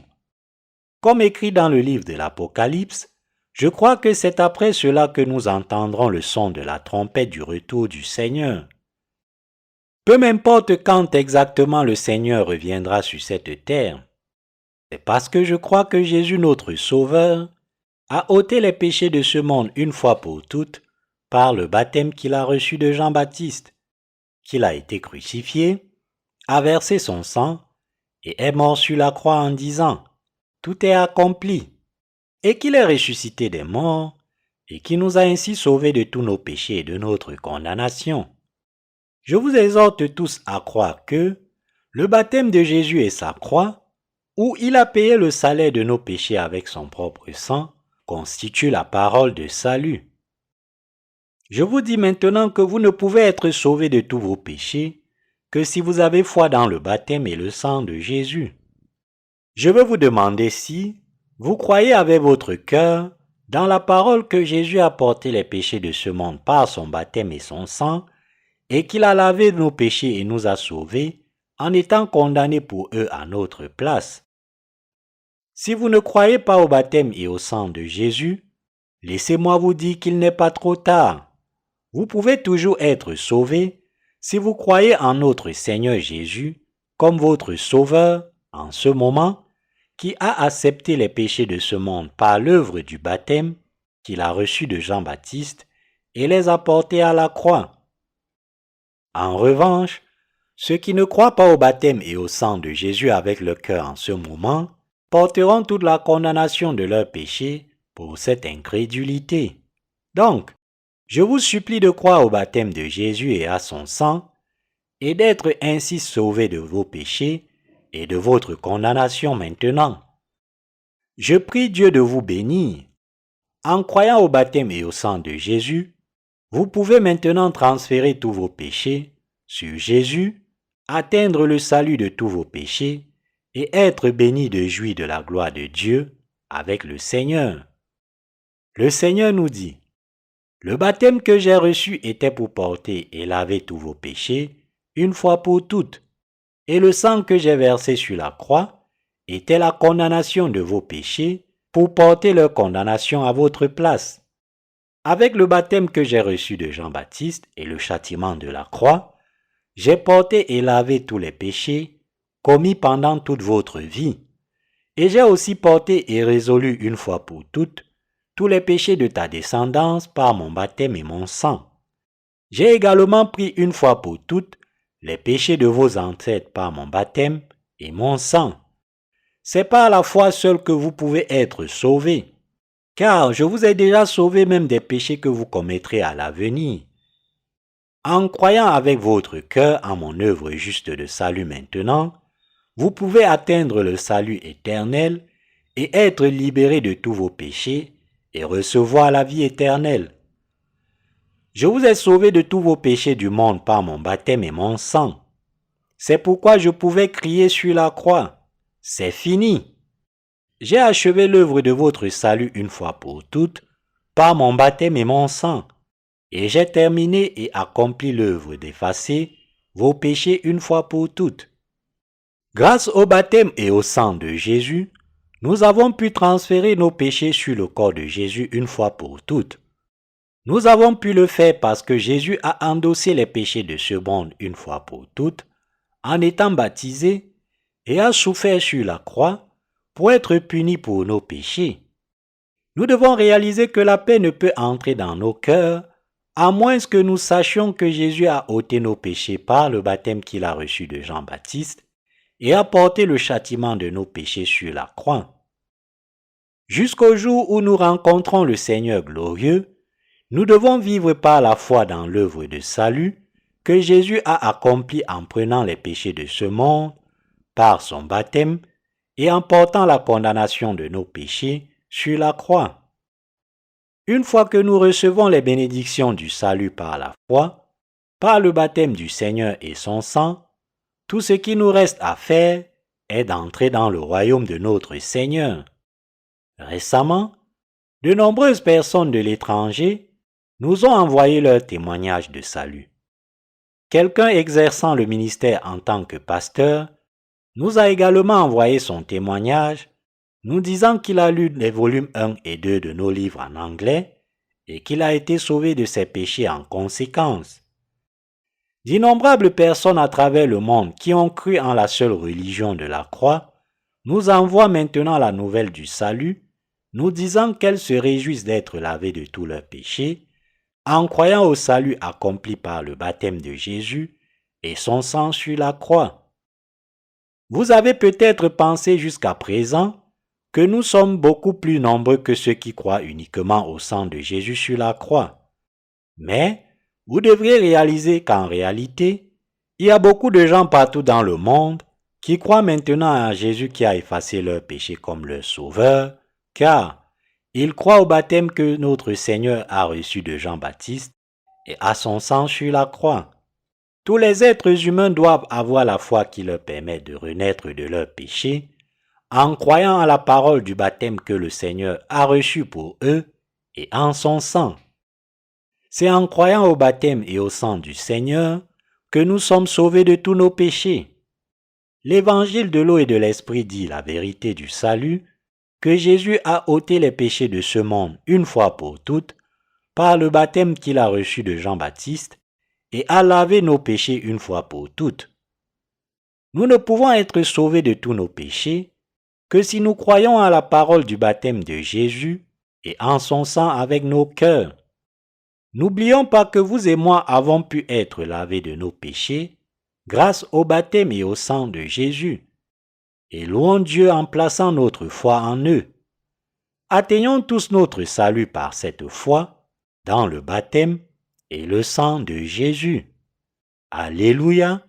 Comme écrit dans le livre de l'Apocalypse, je crois que c'est après cela que nous entendrons le son de la trompette du retour du Seigneur. Peu m'importe quand exactement le Seigneur reviendra sur cette terre, c'est parce que je crois que Jésus notre Sauveur a ôté les péchés de ce monde une fois pour toutes par le baptême qu'il a reçu de Jean-Baptiste, qu'il a été crucifié, a versé son sang et est mort sur la croix en disant « Tout est accompli » et qu'il est ressuscité des morts et qui nous a ainsi sauvés de tous nos péchés et de notre condamnation. Je vous exhorte tous à croire que le baptême de Jésus et sa croix, où il a payé le salaire de nos péchés avec son propre sang, constitue la parole de salut. Je vous dis maintenant que vous ne pouvez être sauvés de tous vos péchés que si vous avez foi dans le baptême et le sang de Jésus. Je veux vous demander si vous croyez avec votre cœur dans la parole que Jésus a porté les péchés de ce monde par son baptême et son sang, et qu'il a lavé nos péchés et nous a sauvés en étant condamnés pour eux à notre place. Si vous ne croyez pas au baptême et au sang de Jésus, laissez-moi vous dire qu'il n'est pas trop tard. Vous pouvez toujours être sauvés si vous croyez en notre Seigneur Jésus comme votre Sauveur en ce moment, qui a accepté les péchés de ce monde par l'œuvre du baptême qu'il a reçu de Jean-Baptiste et les a portés à la croix. En revanche, ceux qui ne croient pas au baptême et au sang de Jésus avec le cœur en ce moment porteront toute la condamnation de leurs péchés pour cette incrédulité. Donc, je vous supplie de croire au baptême de Jésus et à son sang et d'être ainsi sauvés de vos péchés et de votre condamnation maintenant. Je prie Dieu de vous bénir. En croyant au baptême et au sang de Jésus, vous pouvez maintenant transférer tous vos péchés sur Jésus, atteindre le salut de tous vos péchés et être bénis de jouir de la gloire de Dieu avec le Seigneur. Le Seigneur nous dit, « Le baptême que j'ai reçu était pour porter et laver tous vos péchés une fois pour toutes, et le sang que j'ai versé sur la croix était la condamnation de vos péchés pour porter leur condamnation à votre place. Avec le baptême que j'ai reçu de Jean-Baptiste et le châtiment de la croix, j'ai porté et lavé tous les péchés commis pendant toute votre vie, et j'ai aussi porté et résolu une fois pour toutes tous les péchés de ta descendance par mon baptême et mon sang. J'ai également pris une fois pour toutes les péchés de vos ancêtres par mon baptême et mon sang. C'est par la foi seule que vous pouvez être sauvés, car je vous ai déjà sauvés même des péchés que vous commettrez à l'avenir. En croyant avec votre cœur en mon œuvre juste de salut maintenant, vous pouvez atteindre le salut éternel et être libérés de tous vos péchés et recevoir la vie éternelle. Je vous ai sauvés de tous vos péchés du monde par mon baptême et mon sang. C'est pourquoi je pouvais crier sur la croix, « C'est fini !» J'ai achevé l'œuvre de votre salut une fois pour toutes par mon baptême et mon sang, et j'ai terminé et accompli l'œuvre d'effacer vos péchés une fois pour toutes. Grâce au baptême et au sang de Jésus, nous avons pu transférer nos péchés sur le corps de Jésus une fois pour toutes. Nous avons pu le faire parce que Jésus a endossé les péchés de ce monde une fois pour toutes, en étant baptisé, et a souffert sur la croix pour être puni pour nos péchés. Nous devons réaliser que la paix ne peut entrer dans nos cœurs à moins que nous sachions que Jésus a ôté nos péchés par le baptême qu'il a reçu de Jean-Baptiste et a porté le châtiment de nos péchés sur la croix. Jusqu'au jour où nous rencontrons le Seigneur glorieux, nous devons vivre par la foi dans l'œuvre de salut que Jésus a accomplie en prenant les péchés de ce monde par son baptême et en portant la condamnation de nos péchés sur la croix. Une fois que nous recevons les bénédictions du salut par la foi, par le baptême du Seigneur et son sang, tout ce qui nous reste à faire est d'entrer dans le royaume de notre Seigneur. Récemment, de nombreuses personnes de l'étranger nous ont envoyé leur témoignage de salut. Quelqu'un exerçant le ministère en tant que pasteur nous a également envoyé son témoignage, nous disant qu'il a lu les volumes 1 et 2 de nos livres en anglais et qu'il a été sauvé de ses péchés en conséquence. D'innombrables personnes à travers le monde qui ont cru en la seule religion de la croix nous envoient maintenant la nouvelle du salut, nous disant qu'elles se réjouissent d'être lavées de tous leurs péchés en croyant au salut accompli par le baptême de Jésus et son sang sur la croix. Vous avez peut-être pensé jusqu'à présent que nous sommes beaucoup plus nombreux que ceux qui croient uniquement au sang de Jésus sur la croix. Mais vous devriez réaliser qu'en réalité, il y a beaucoup de gens partout dans le monde qui croient maintenant à Jésus qui a effacé leurs péchés comme leur sauveur, car ils croient au baptême que notre Seigneur a reçu de Jean-Baptiste et à son sang sur la croix. Tous les êtres humains doivent avoir la foi qui leur permet de renaître de leurs péchés en croyant à la parole du baptême que le Seigneur a reçu pour eux et en son sang. C'est en croyant au baptême et au sang du Seigneur que nous sommes sauvés de tous nos péchés. L'évangile de l'eau et de l'esprit dit la vérité du salut, que Jésus a ôté les péchés de ce monde une fois pour toutes par le baptême qu'il a reçu de Jean-Baptiste et a lavé nos péchés une fois pour toutes. Nous ne pouvons être sauvés de tous nos péchés que si nous croyons à la parole du baptême de Jésus et en son sang avec nos cœurs. N'oublions pas que vous et moi avons pu être lavés de nos péchés grâce au baptême et au sang de Jésus. Et louons Dieu en plaçant notre foi en eux. Atteignons tous notre salut par cette foi dans le baptême et le sang de Jésus. Alléluia.